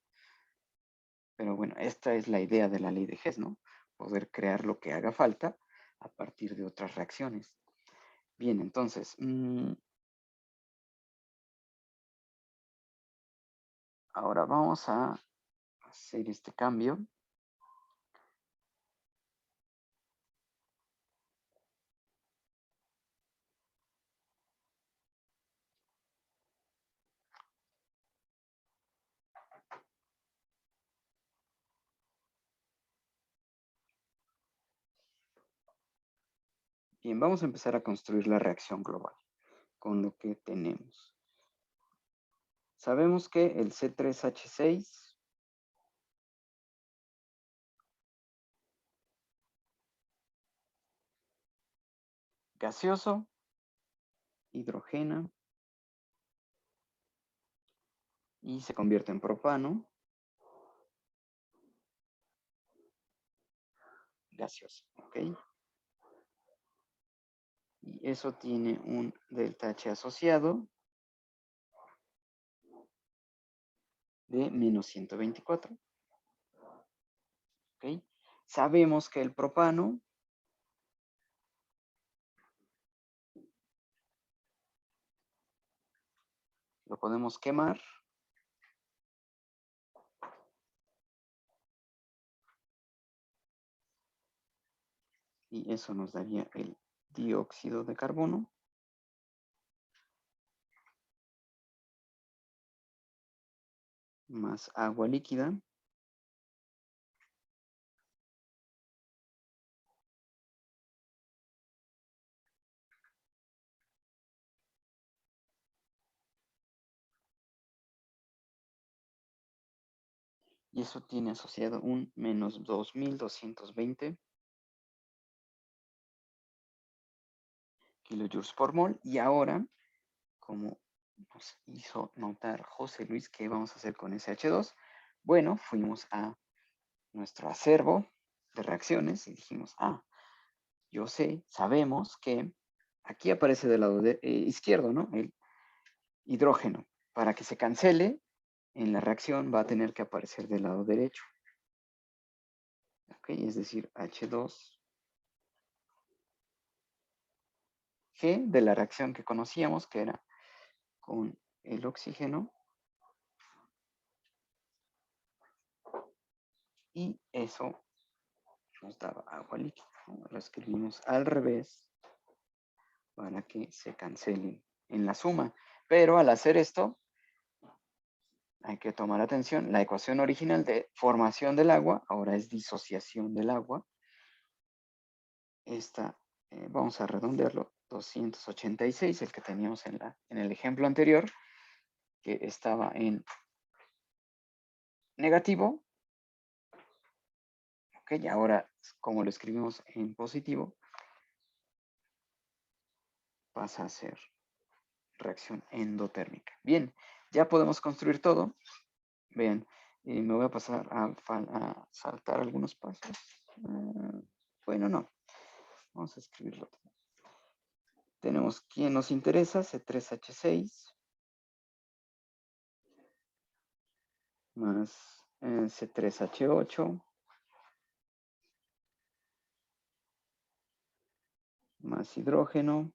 Pero bueno, esta es la idea de la ley de Hess, ¿no? Poder crear lo que haga falta a partir de otras reacciones. Bien, entonces, ahora vamos a hacer este cambio. Bien, vamos a empezar a construir la reacción global con lo que tenemos. Sabemos que el C3H6 gaseoso, hidrogena y se convierte en propano gaseoso, ¿ok? Y eso tiene un delta H asociado de menos 124, ¿ok? Sabemos que el propano lo podemos quemar y eso nos daría el dióxido de carbono más agua líquida y eso tiene asociado un menos 2220 kilojoules por mol. Y ahora, como nos hizo notar José Luis, ¿qué vamos a hacer con ese H2? Bueno, fuimos a nuestro acervo de reacciones y dijimos, yo sé, sabemos que aquí aparece del lado izquierdo, ¿no? El hidrógeno. Para que se cancele, en la reacción va a tener que aparecer del lado derecho. ¿Ok? Es decir, H2G de la reacción que conocíamos, que era con el oxígeno. Y eso nos daba agua líquida, ¿no? Lo escribimos al revés para que se cancelen en la suma. Pero al hacer esto, hay que tomar atención, la ecuación original de formación del agua, ahora es disociación del agua. Esta, vamos a redondearlo, 286, el que teníamos en el ejemplo anterior, que estaba en negativo. Ok, y ahora, como lo escribimos en positivo, pasa a ser reacción endotérmica. Bien, ya podemos construir todo. Vean, me voy a pasar a saltar algunos pasos. Bueno, no. Vamos a escribirlo. Tenemos quien nos interesa, C3H6 más C3H8 más hidrógeno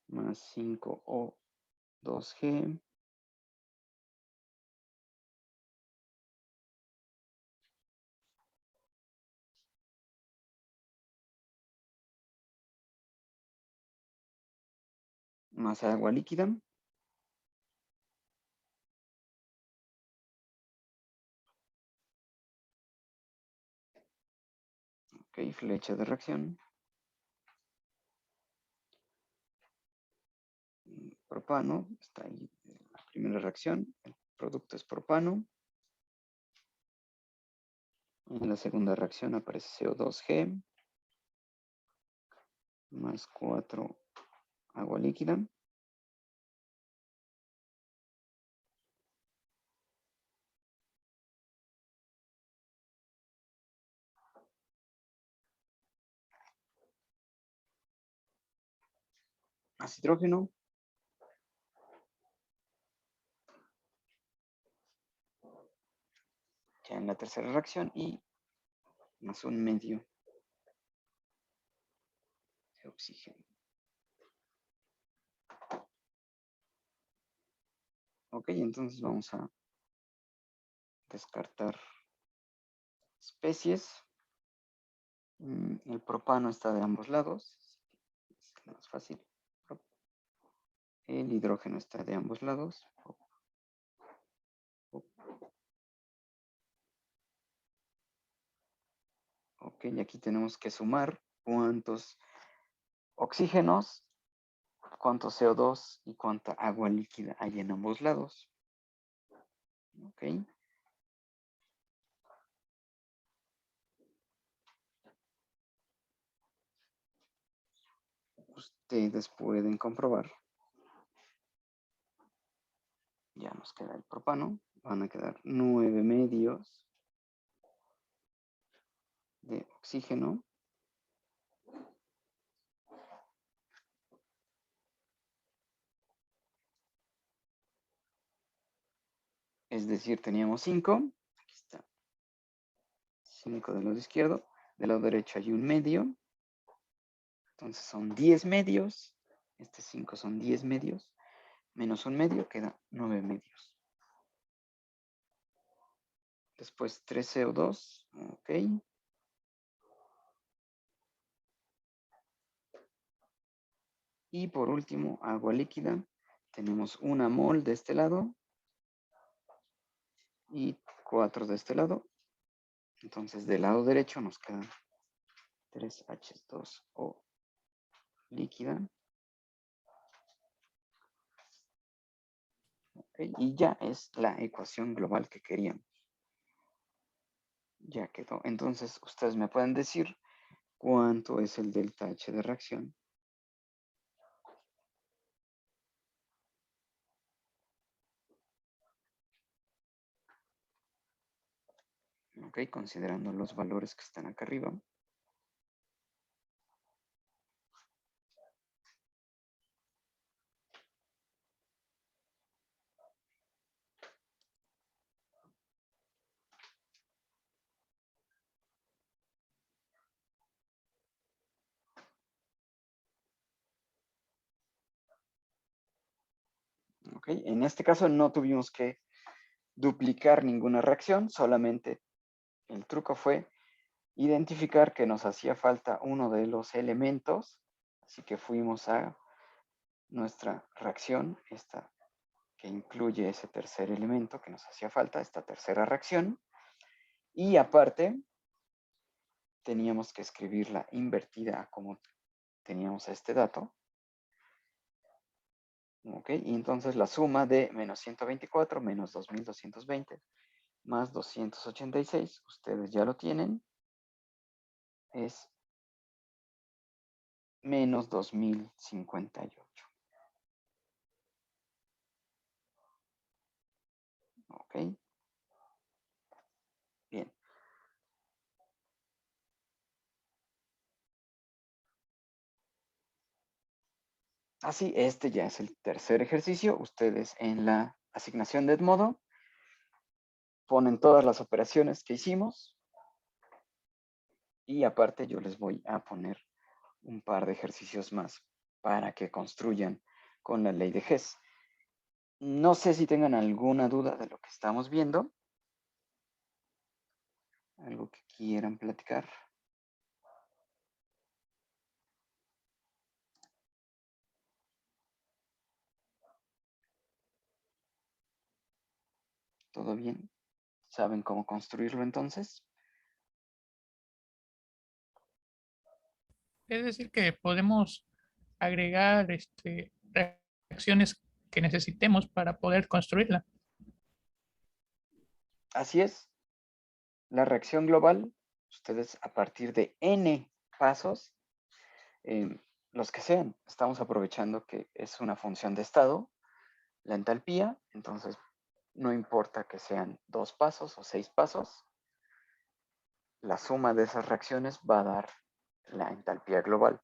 más 5O2G más agua líquida. Ok, flecha de reacción. Propano, está ahí la primera reacción. El producto es propano. En la segunda reacción aparece CO2G más 4 agua líquida. Más hidrógeno. Ya en la tercera reacción y más un medio de oxígeno. Ok, entonces vamos a descartar especies. El propano está de ambos lados. Es más fácil. El hidrógeno está de ambos lados. Ok, y aquí tenemos que sumar cuántos oxígenos, cuánto CO2 y cuánta agua líquida hay en ambos lados. Ok. Ustedes pueden comprobar Ya nos queda el propano. Van a quedar 9 medios de oxígeno. Es decir, teníamos 5. Aquí está. 5 del lado izquierdo. Del lado derecho hay un medio. Entonces son 10 medios. Este 5 son 10 medios. Menos un medio queda 9 medios. Después 3 CO2. Ok. Y por último, agua líquida. Tenemos 1 mol de este lado. Y 4 de este lado. Entonces del lado derecho nos quedan 3H2O líquida. Okay, y ya es la ecuación global que queríamos. Ya quedó. Entonces ustedes me pueden decir cuánto es el delta H de reacción. Ok, considerando los valores que están acá arriba. Ok, en este caso no tuvimos que duplicar ninguna reacción, solamente el truco fue identificar que nos hacía falta uno de los elementos, así que fuimos a nuestra reacción, esta que incluye ese tercer elemento que nos hacía falta, esta tercera reacción, y aparte teníamos que escribirla invertida como teníamos este dato. Ok, y entonces la suma de menos 124 menos 2220 más 286, ustedes ya lo tienen, es menos 2058. Ok, bien. Así, este ya es el tercer ejercicio. Ustedes en la asignación de Edmodo ponen todas las operaciones que hicimos y aparte yo les voy a poner un par de ejercicios más para que construyan con la ley de Hess. No sé si tengan alguna duda de lo que estamos viendo. Algo que quieran platicar. ¿Todo bien? ¿Saben cómo construirlo entonces? Es decir, que podemos agregar reacciones que necesitemos para poder construirla. Así es. La reacción global, ustedes a partir de n pasos, los que sean, estamos aprovechando que es una función de estado, la entalpía, entonces no importa que sean 2 pasos o 6 pasos, la suma de esas reacciones va a dar la entalpía global.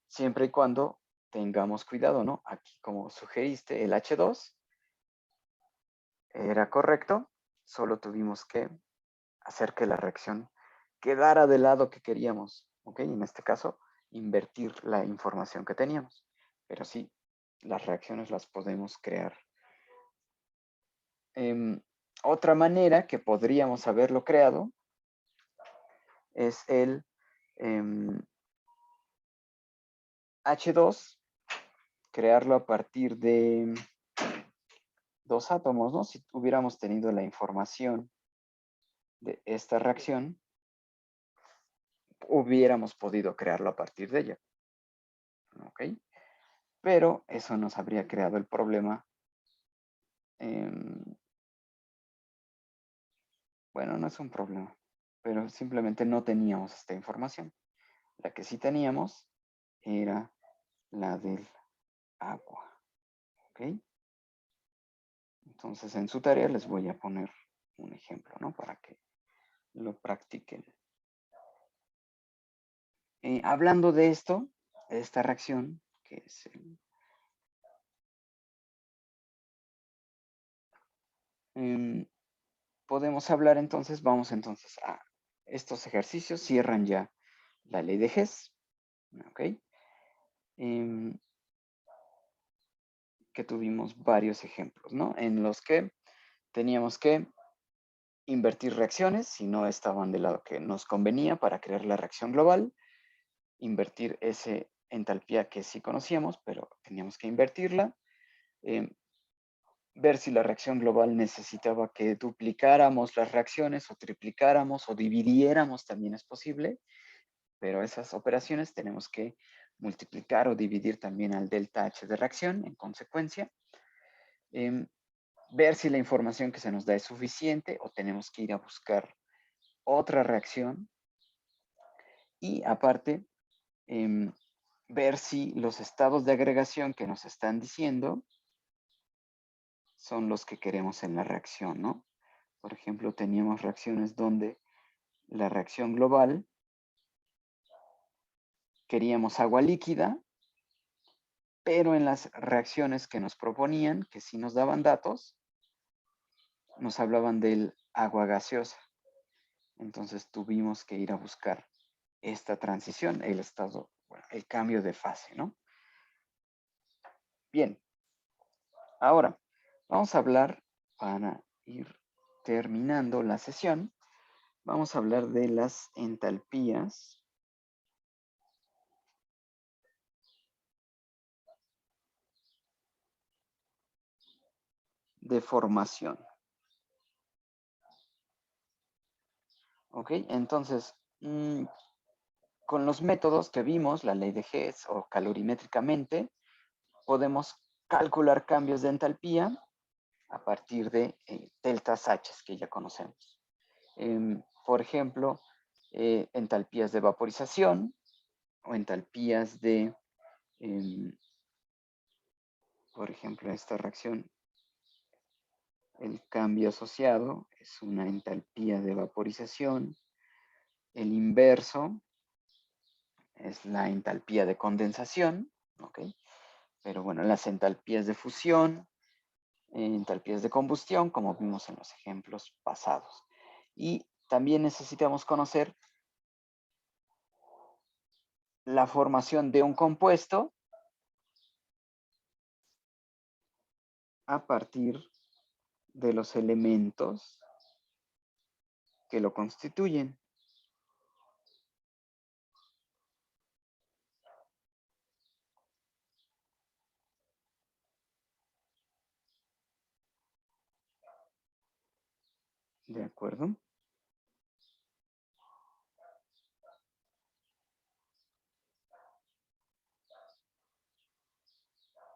Siempre y cuando tengamos cuidado, ¿no? Aquí, como sugeriste, el H2 era correcto, solo tuvimos que hacer que la reacción quedara del lado que queríamos, ¿ok? En este caso, invertir la información que teníamos. Pero sí, las reacciones las podemos crear. Otra manera que podríamos haberlo creado es el H2, crearlo a partir de 2 átomos, ¿no? Si hubiéramos tenido la información de esta reacción, hubiéramos podido crearlo a partir de ella. ¿Ok? Pero eso nos habría creado el problema. Bueno, no es un problema, pero simplemente no teníamos esta información. La que sí teníamos era la del agua. ¿Ok? Entonces, en su tarea les voy a poner un ejemplo, ¿no? Para que lo practiquen. Hablando de esto, de esta reacción, que es podemos hablar entonces, vamos entonces a estos ejercicios, cierran ya la ley de Hess, ¿ok? Que tuvimos varios ejemplos, ¿no? En los que teníamos que invertir reacciones si no estaban del lado que nos convenía para crear la reacción global, invertir ese entalpía que sí conocíamos, pero teníamos que invertirla, ver si la reacción global necesitaba que duplicáramos las reacciones o triplicáramos o dividiéramos, también es posible, pero esas operaciones tenemos que multiplicar o dividir también al delta H de reacción en consecuencia. Ver si la información que se nos da es suficiente o tenemos que ir a buscar otra reacción. Y aparte, ver si los estados de agregación que nos están diciendo son los que queremos en la reacción, ¿no? Por ejemplo, teníamos reacciones donde la reacción global queríamos agua líquida, pero en las reacciones que nos proponían, que sí nos daban datos, nos hablaban del agua gaseosa. Entonces tuvimos que ir a buscar esta transición, el estado, bueno, el cambio de fase, ¿no? Bien, ahora vamos a hablar, para ir terminando la sesión, vamos a hablar de las entalpías de formación. ¿Ok? Entonces, con los métodos que vimos, la ley de Hess o calorimétricamente, podemos calcular cambios de entalpía a partir de deltas H que ya conocemos. Por ejemplo, entalpías de vaporización o entalpías de, por ejemplo, esta reacción, el cambio asociado es una entalpía de vaporización. El inverso es la entalpía de condensación, ¿ok? Pero bueno, las entalpías de fusión, entalpías de combustión, como vimos en los ejemplos pasados. Y también necesitamos conocer la formación de un compuesto a partir de los elementos que lo constituyen. ¿De acuerdo?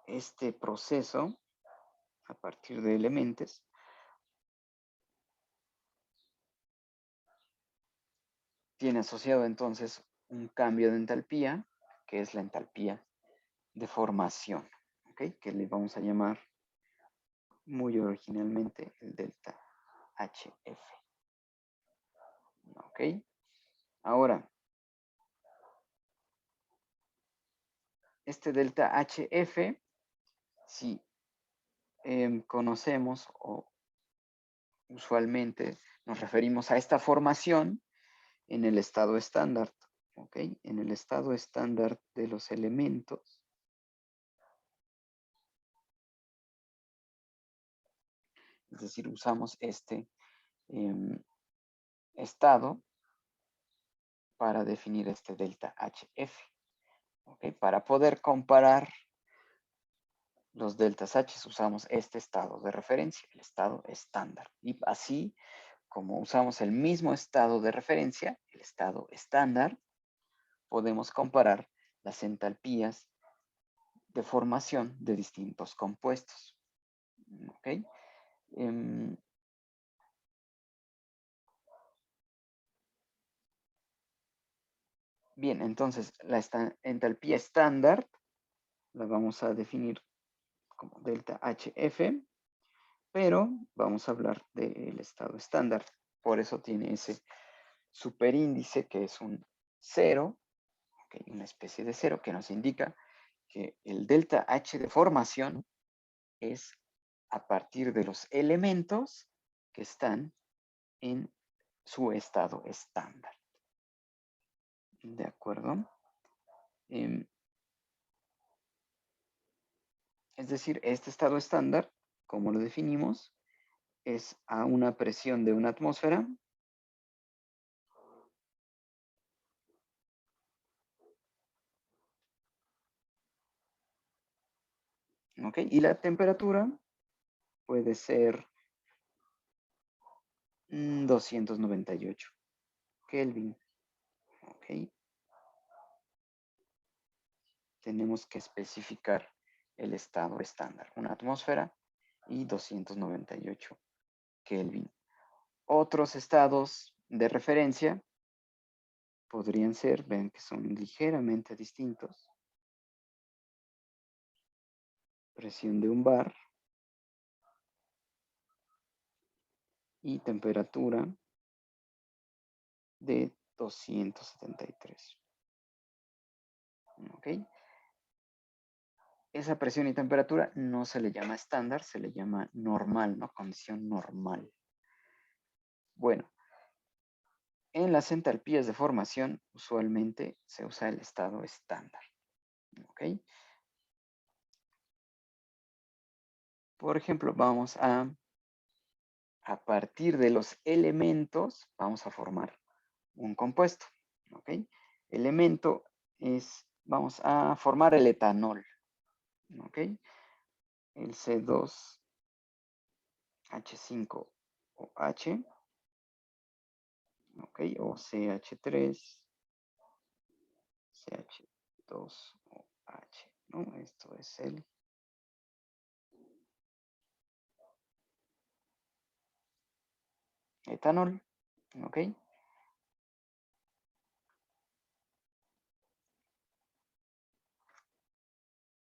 Este proceso, a partir de elementos, tiene asociado entonces un cambio de entalpía, que es la entalpía de formación, ¿ok? Que le vamos a llamar muy originalmente el delta HF. ¿Ok? Ahora, este delta HF, si conocemos o usualmente nos referimos a esta formación en el estado estándar, ¿ok? En el estado estándar de los elementos, es decir, usamos este estado para definir este delta HF, ¿ok? Para poder comparar los deltas H usamos este estado de referencia, el estado estándar. Y así como usamos el mismo estado de referencia, el estado estándar, podemos comparar las entalpías de formación de distintos compuestos. ¿Ok? Bien, entonces la entalpía estándar la vamos a definir como delta HF pero vamos a hablar del estado estándar. Por eso tiene ese superíndice que es un 0, okay, una especie de 0 que nos indica que el delta H de formación es a partir de los elementos que están en su estado estándar. ¿De acuerdo? Es decir, este estado estándar, como lo definimos, es a una presión de una atmósfera ¿ok? Y la temperatura puede ser 298 Kelvin. ¿Ok? Tenemos que especificar el estado estándar, una atmósfera y 298 Kelvin. Otros estados de referencia podrían ser, ven que son ligeramente distintos. Presión de un bar y temperatura de 273. ¿Ok? Esa presión y temperatura no se le llama estándar, se le llama normal, ¿no? Condición normal. Bueno, en las entalpías de formación usualmente se usa el estado estándar. ¿Ok? Por ejemplo, vamos a partir de los elementos, vamos a formar un compuesto. ¿Ok? Elemento es, vamos a formar el etanol. ¿Ok? El C2H5OH, ¿ok? O CH3, CH2OH, ¿no? Esto es el etanol, ¿ok?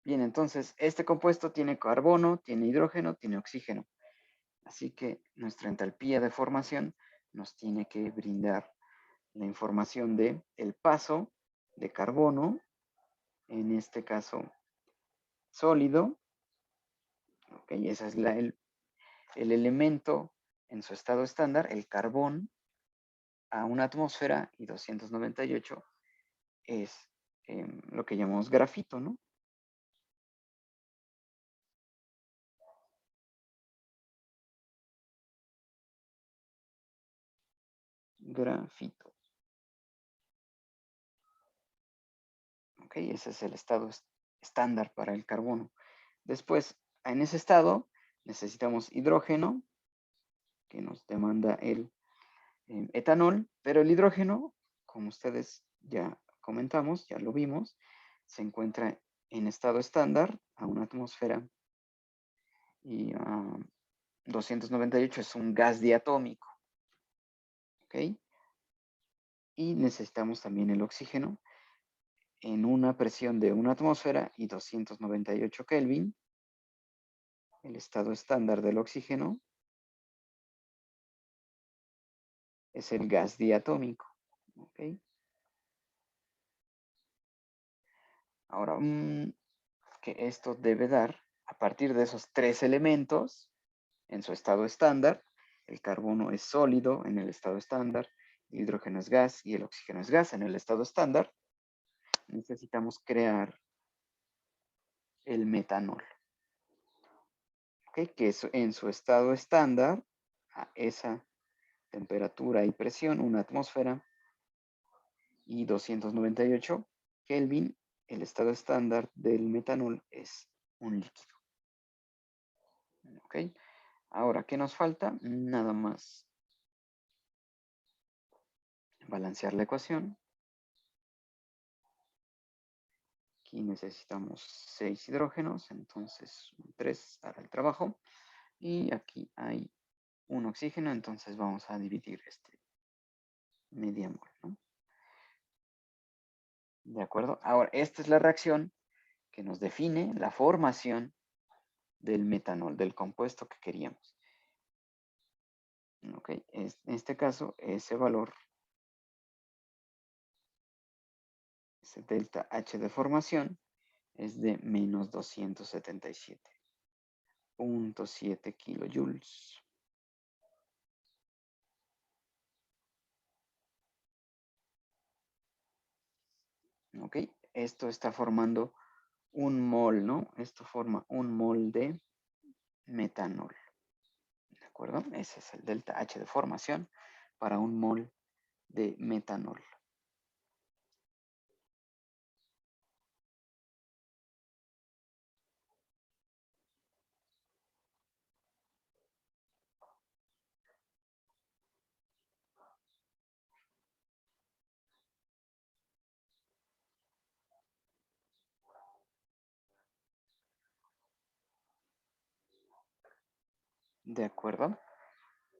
Bien, entonces este compuesto tiene carbono, tiene hidrógeno, tiene oxígeno. Así que nuestra entalpía de formación nos tiene que brindar la información de el paso de carbono, en este caso sólido, ¿ok? Ese es el elemento en su estado estándar, el carbón, a una atmósfera y 298 es lo que llamamos grafito, ¿no? Grafito. Ok, ese es el estado estándar para el carbono. Después, en ese estado, necesitamos hidrógeno, que nos demanda el etanol, pero el hidrógeno, como ustedes ya comentamos, ya lo vimos, se encuentra en estado estándar a una atmósfera y 298 es un gas diatómico. ¿Ok? Y necesitamos también el oxígeno en una presión de una atmósfera y 298 Kelvin, el estado estándar del oxígeno es el gas diatómico. ¿Ok? Ahora, que esto debe dar a partir de esos tres elementos en su estado estándar. El carbono es sólido en el estado estándar, el hidrógeno es gas y el oxígeno es gas en el estado estándar. Necesitamos crear el metanol. ¿Okay? Que es en su estado estándar, a esa temperatura y presión, una atmósfera y 298 Kelvin, el estado estándar del metanol es un líquido. ¿Ok? Ahora, ¿qué nos falta? Nada más balancear la ecuación. Aquí necesitamos 6 hidrógenos, entonces 3 hará el trabajo. Y aquí hay un oxígeno, entonces vamos a dividir este media mol, ¿no? ¿De acuerdo? Ahora, esta es la reacción que nos define la formación del metanol, del compuesto que queríamos. Ok, en este caso, ese valor, ese delta H de formación, es de menos 277.7 kilojoules. Ok, esto está formando un mol, ¿no? Esto forma un mol de metanol. ¿De acuerdo? Ese es el delta H de formación para un mol de metanol. ¿De acuerdo?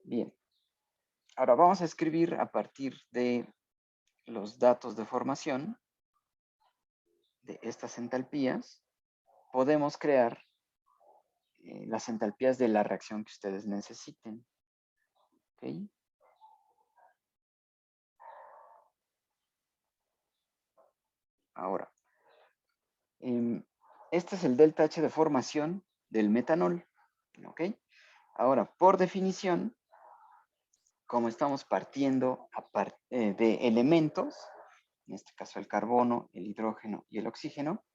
Bien. Ahora vamos a escribir a partir de los datos de formación de estas entalpías. Podemos crear las entalpías de la reacción que ustedes necesiten. ¿Ok? Ahora, este es el delta H de formación del metanol. ¿Ok? Ahora, por definición, como estamos partiendo de elementos, en este caso el carbono, el hidrógeno y el oxígeno,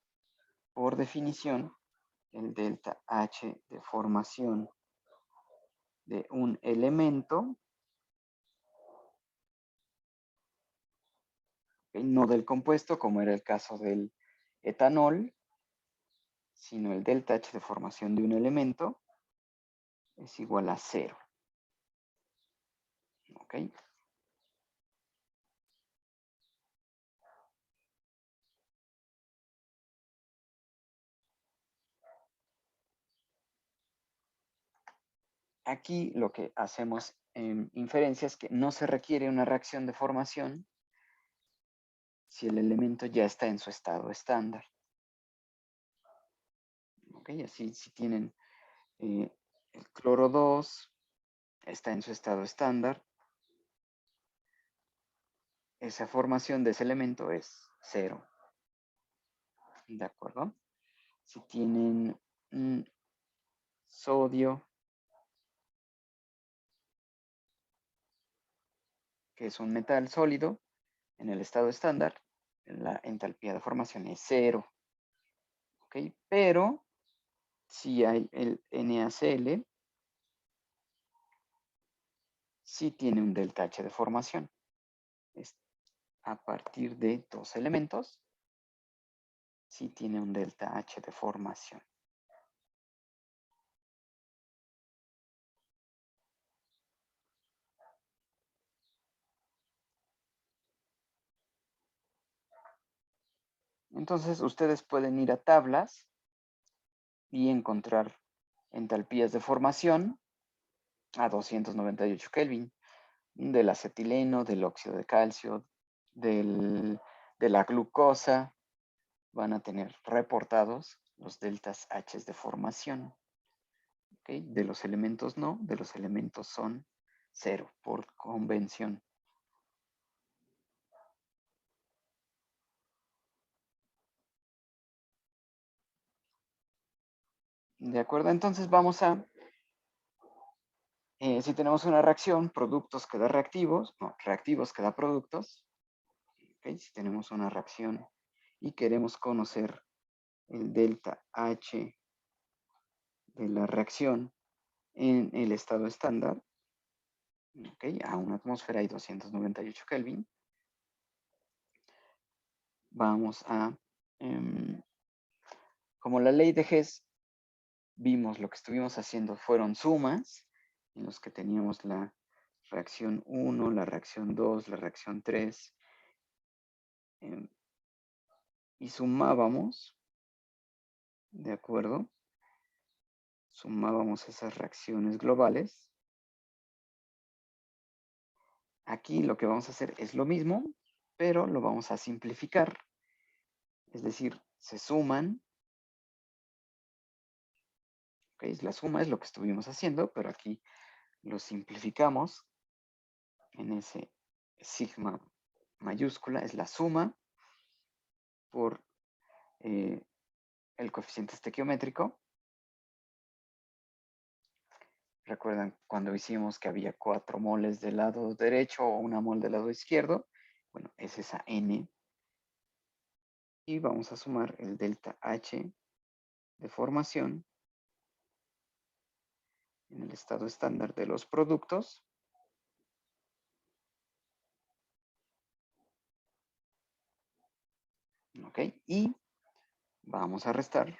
por definición, el delta H de formación de un elemento, no del compuesto, como era el caso del etanol, sino el delta H de formación de un elemento, es igual a 0. ¿Ok? Aquí lo que hacemos en inferencia es que no se requiere una reacción de formación si el elemento ya está en su estado estándar. ¿Ok? Así si tienen el cloro 2, está en su estado estándar, esa formación de ese elemento es 0. ¿De acuerdo? Si tienen sodio, que es un metal sólido, en el estado estándar, la entalpía de formación es 0. ¿Ok? Pero si hay el NaCl, sí tiene un delta H de formación. Es a partir de dos elementos, sí tiene un delta H de formación. Entonces, ustedes pueden ir a tablas y encontrar entalpías de formación a 298 Kelvin del acetileno, del óxido de calcio, de la glucosa. Van a tener reportados los deltas H de formación. ¿Okay? De los elementos no, de los elementos son 0 por convención. ¿De acuerdo? Entonces vamos a, si tenemos una reacción, productos que da reactivos, no, reactivos que da productos. ¿Okay? Si tenemos una reacción y queremos conocer el delta H de la reacción en el estado estándar, ¿okay? A una atmósfera y 298 Kelvin, vamos a, como la ley de Hess, vimos lo que estuvimos haciendo fueron sumas, en los que teníamos la reacción 1, la reacción 2, la reacción 3, y sumábamos, ¿de acuerdo? Sumábamos esas reacciones globales. Aquí lo que vamos a hacer es lo mismo, pero lo vamos a simplificar. Es decir, se suman Ok, la suma es lo que estuvimos haciendo, pero aquí lo simplificamos en ese sigma mayúscula, es la suma por el coeficiente estequiométrico. ¿Recuerdan cuando hicimos que había 4 moles del lado derecho o 1 mol del lado izquierdo? Bueno, es esa N. Y vamos a sumar el delta H de formación en el estado estándar de los productos. Ok, y vamos a restar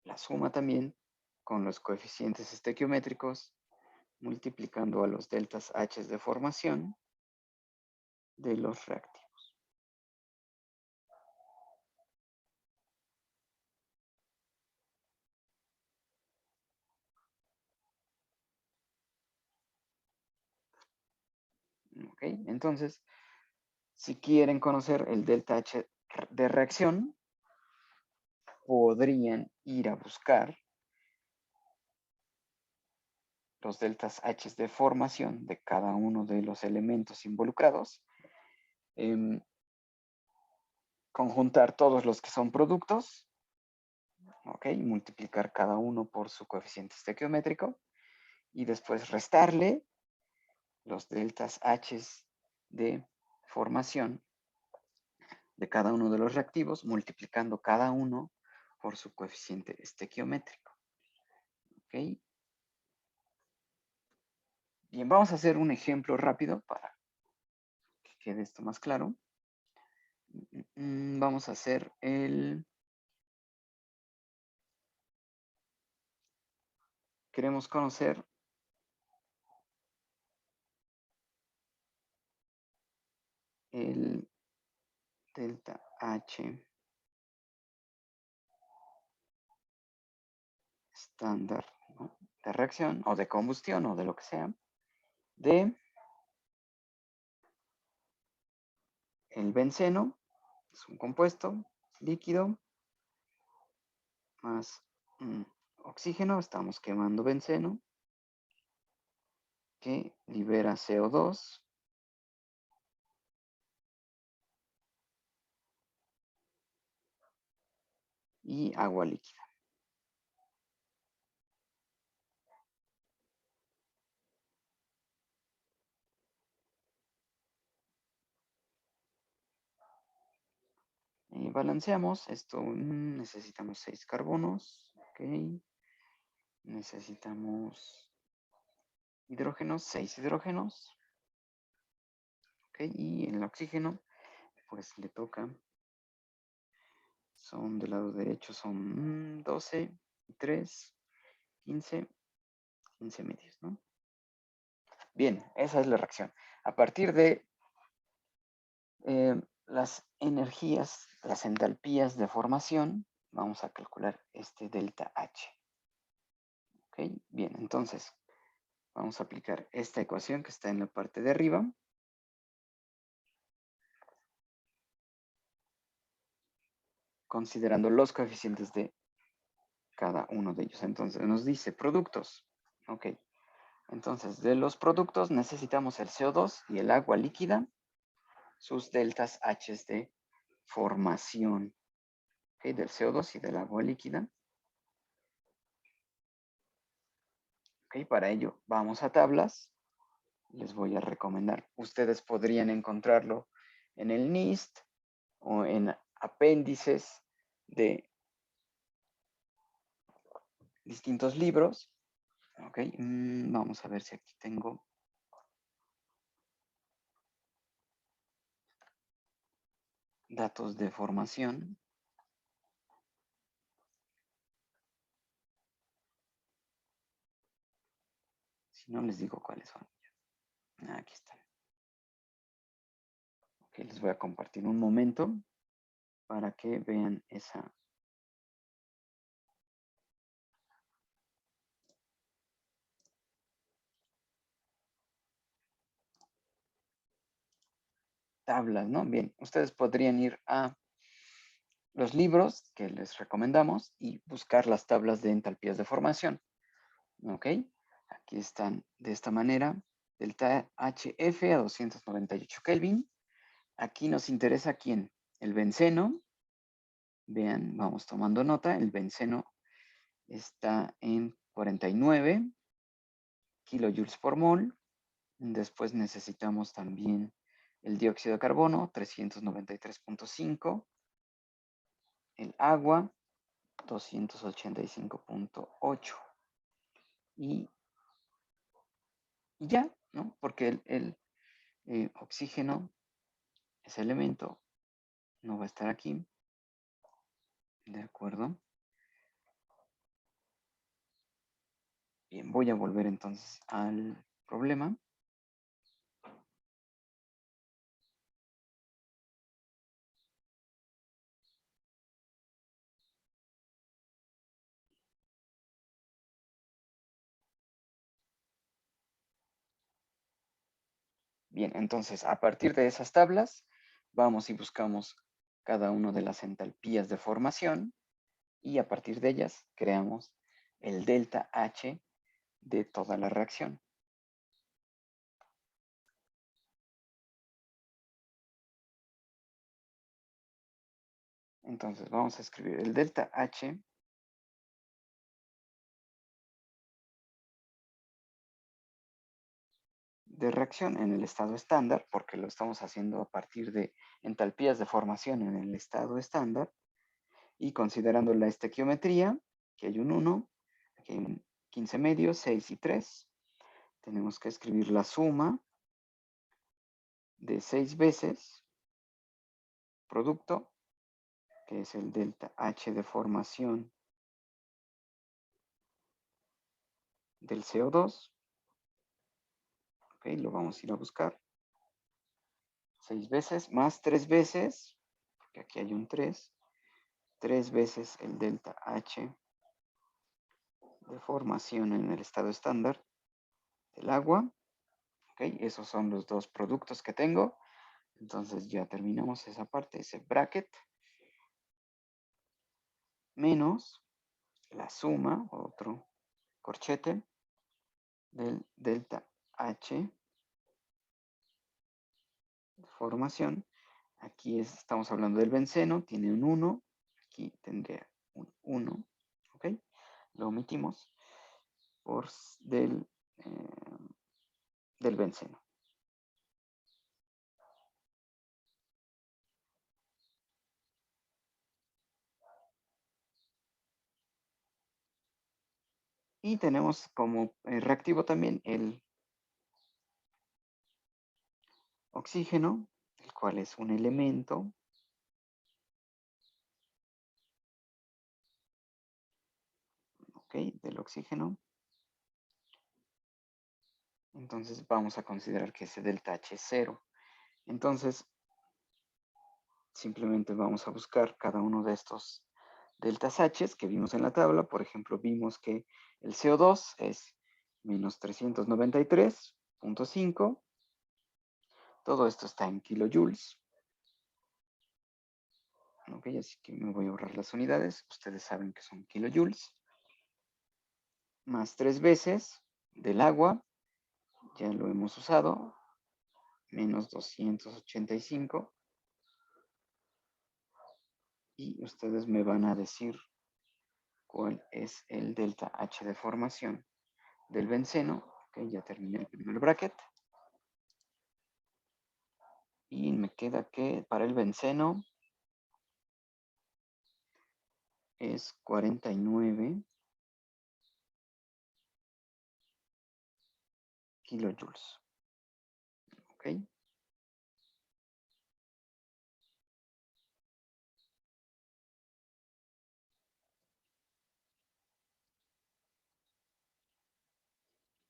la suma también con los coeficientes estequiométricos, multiplicando a los deltas H de formación de los reactivos. Ok, entonces, si quieren conocer el delta H de reacción, podrían ir a buscar los deltas H de formación de cada uno de los elementos involucrados, conjuntar todos los que son productos, ok, multiplicar cada uno por su coeficiente estequiométrico y después restarle los deltas H de formación de cada uno de los reactivos, multiplicando cada uno por su coeficiente estequiométrico. ¿Ok? Bien, vamos a hacer un ejemplo rápido para que quede esto más claro. Vamos a hacer queremos conocer el delta H estándar, ¿no?, de reacción o de combustión o de lo que sea, de el benceno, es un compuesto líquido, más oxígeno, estamos quemando benceno, que libera CO2, y agua líquida. Balanceamos esto, necesitamos 6 carbonos, ok. Necesitamos hidrógenos, 6 hidrógenos, ok. Y el oxígeno, pues le toca, son del lado derecho, son 12, 3, 15, 15 medios, ¿no? Bien, esa es la reacción. A partir de las energías, las entalpías de formación, vamos a calcular este delta H. Ok, bien, entonces vamos a aplicar esta ecuación que está en la parte de arriba. Considerando los coeficientes de cada uno de ellos. Entonces nos dice productos. Ok, entonces de los productos necesitamos el CO2 y el agua líquida, sus deltas H de formación. Ok, del CO2 y del agua líquida. Ok, para ello vamos a tablas. Les voy a recomendar. Ustedes podrían encontrarlo en el NIST o en apéndices de distintos libros. Ok, vamos a ver si aquí tengo datos de formación. Si no, les digo cuáles son. Aquí están. Ok, les voy a compartir un momento para que vean esa. Tablas, ¿no? Bien, ustedes podrían ir a los libros que les recomendamos y buscar las tablas de entalpías de formación. ¿Ok? Aquí están de esta manera. Delta HF a 298 Kelvin. Aquí nos interesa quién. El benceno. Vean, vamos tomando nota. El benceno está en 49 kilojoules por mol. Después necesitamos también el dióxido de carbono, 393.5. El agua, 285.8. Y ya, ¿no? Porque el oxígeno, ese elemento, no va a estar aquí. ¿De acuerdo? Bien, voy a volver entonces al problema. Bien, entonces a partir de esas tablas, vamos y buscamos cada una de las entalpías de formación y a partir de ellas creamos el delta H de toda la reacción. Entonces vamos a escribir el delta H de reacción en el estado estándar, porque lo estamos haciendo a partir de entalpías de formación en el estado estándar, y considerando la estequiometría, que hay un 1, aquí hay un 15 medios, 6 y 3, tenemos que escribir la suma de 6 veces producto, que es el delta H de formación del CO2. Ok, lo vamos a ir a buscar. 6 veces más 3 veces, porque aquí hay un 3 veces el delta H de formación en el estado estándar del agua. Ok, esos son los dos productos que tengo. Entonces ya terminamos esa parte, ese bracket, menos la suma, otro corchete, del delta H de formación. Aquí estamos hablando del benceno, tiene un 1, aquí tendría un 1, ¿ok? Lo omitimos por del benceno. Y tenemos como reactivo también el oxígeno, el cual es un elemento del oxígeno. Entonces vamos a considerar que ese delta H es 0. Entonces simplemente vamos a buscar cada uno de estos deltas H que vimos en la tabla. Por ejemplo, vimos que el CO2 es menos 393.5. Todo esto está en kilojoules. Ok, así que me voy a ahorrar las unidades. Ustedes saben que son kilojoules. Más 3 veces del agua, ya lo hemos usado, menos 285. Y ustedes me van a decir cuál es el delta H de formación del benceno. Ok, ya terminé el primer bracket. Y me queda que para el benceno es 49 kilojoules. ¿Ok?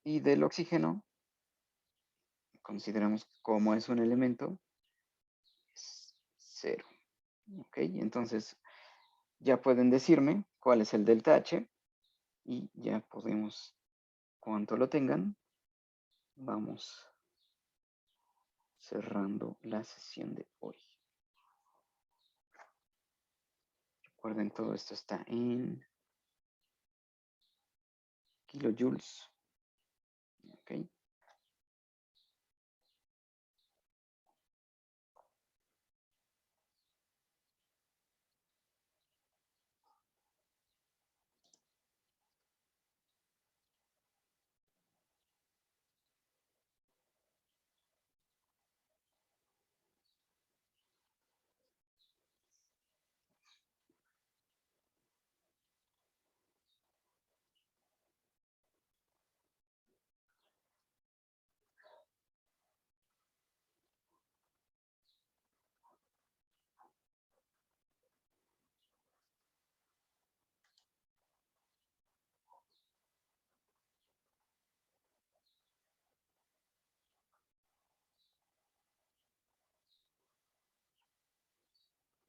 Y del oxígeno, consideramos como es un elemento, es 0. ¿Ok? Entonces, ya pueden decirme cuál es el delta H y ya podemos, cuanto lo tengan, vamos cerrando la sesión de hoy. Recuerden, todo esto está en kilojoules. ¿Ok?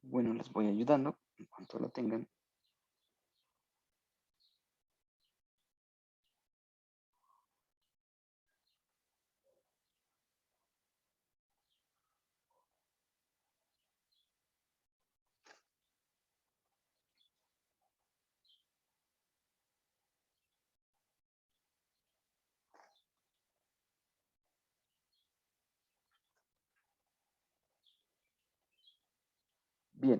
Bueno, les voy ayudando en cuanto lo tengan. Bien,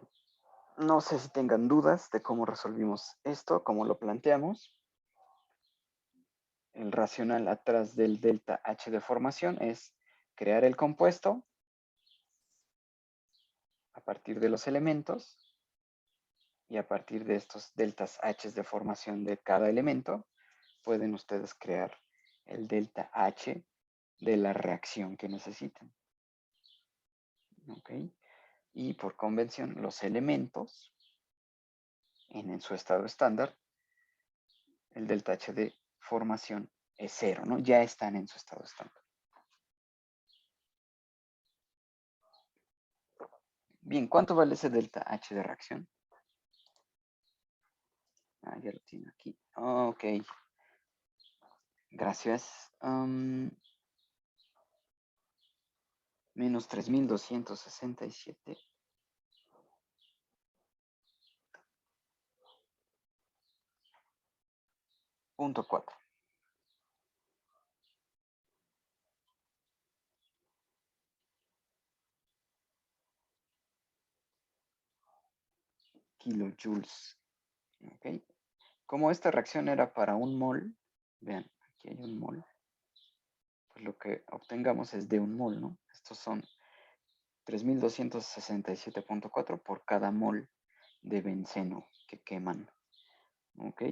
no sé si tengan dudas de cómo resolvimos esto, cómo lo planteamos. El racional atrás del delta H de formación es crear el compuesto a partir de los elementos y a partir de estos deltas H de formación de cada elemento, pueden ustedes crear el delta H de la reacción que necesiten. ¿Ok? Y por convención, los elementos en su estado estándar, el delta H de formación es 0, ¿no? Ya están en su estado estándar. Bien, ¿cuánto vale ese delta H de reacción? Ah, ya lo tiene aquí. Ok. Gracias. Menos 3267.4. Kilojoules. ¿Ok? Como esta reacción era para un mol, vean, aquí hay un mol, pues lo que obtengamos es de un mol, ¿no? Estos son 3267.4 por cada mol de benceno que queman. ¿Ok?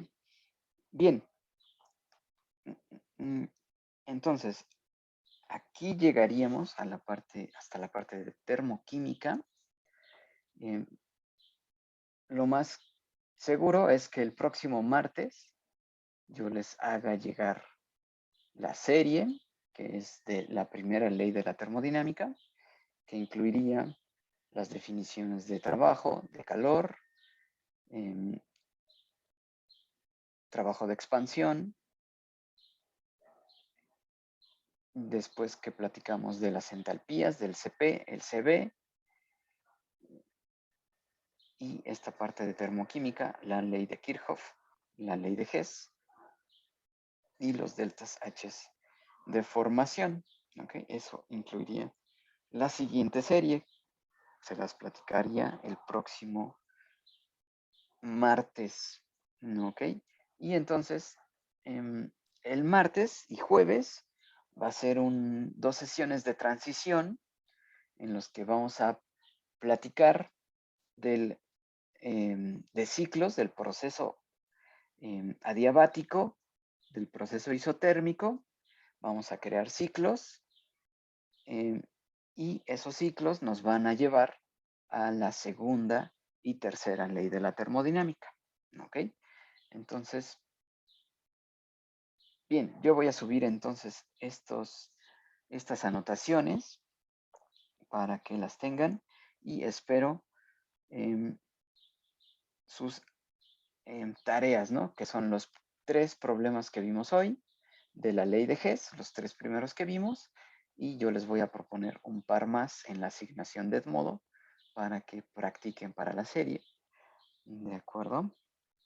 Bien. Entonces, aquí llegaríamos a la parte, hasta la parte de termoquímica. Lo más seguro es que el próximo martes yo les haga llegar la serie, que es de la primera ley de la termodinámica, que incluiría las definiciones de trabajo, de calor, trabajo de expansión, después que platicamos de las entalpías, del CP, el CB, y esta parte de termoquímica, la ley de Kirchhoff, la ley de Hess, y los deltas H de formación. ¿Okay? Eso incluiría la siguiente serie. Se las platicaría el próximo martes. ¿Ok? Y entonces, el martes y jueves va a ser dos sesiones de transición en los que vamos a platicar de ciclos del proceso adiabático, del proceso isotérmico. Vamos a crear ciclos y esos ciclos nos van a llevar a la segunda y tercera ley de la termodinámica. ¿Ok? Entonces, bien, yo voy a subir entonces estas anotaciones para que las tengan y espero sus tareas, ¿no? Que son los 3 problemas que vimos hoy de la ley de Hess, los 3 primeros que vimos, y yo les voy a proponer un par más en la asignación de Edmodo para que practiquen para la serie. De acuerdo.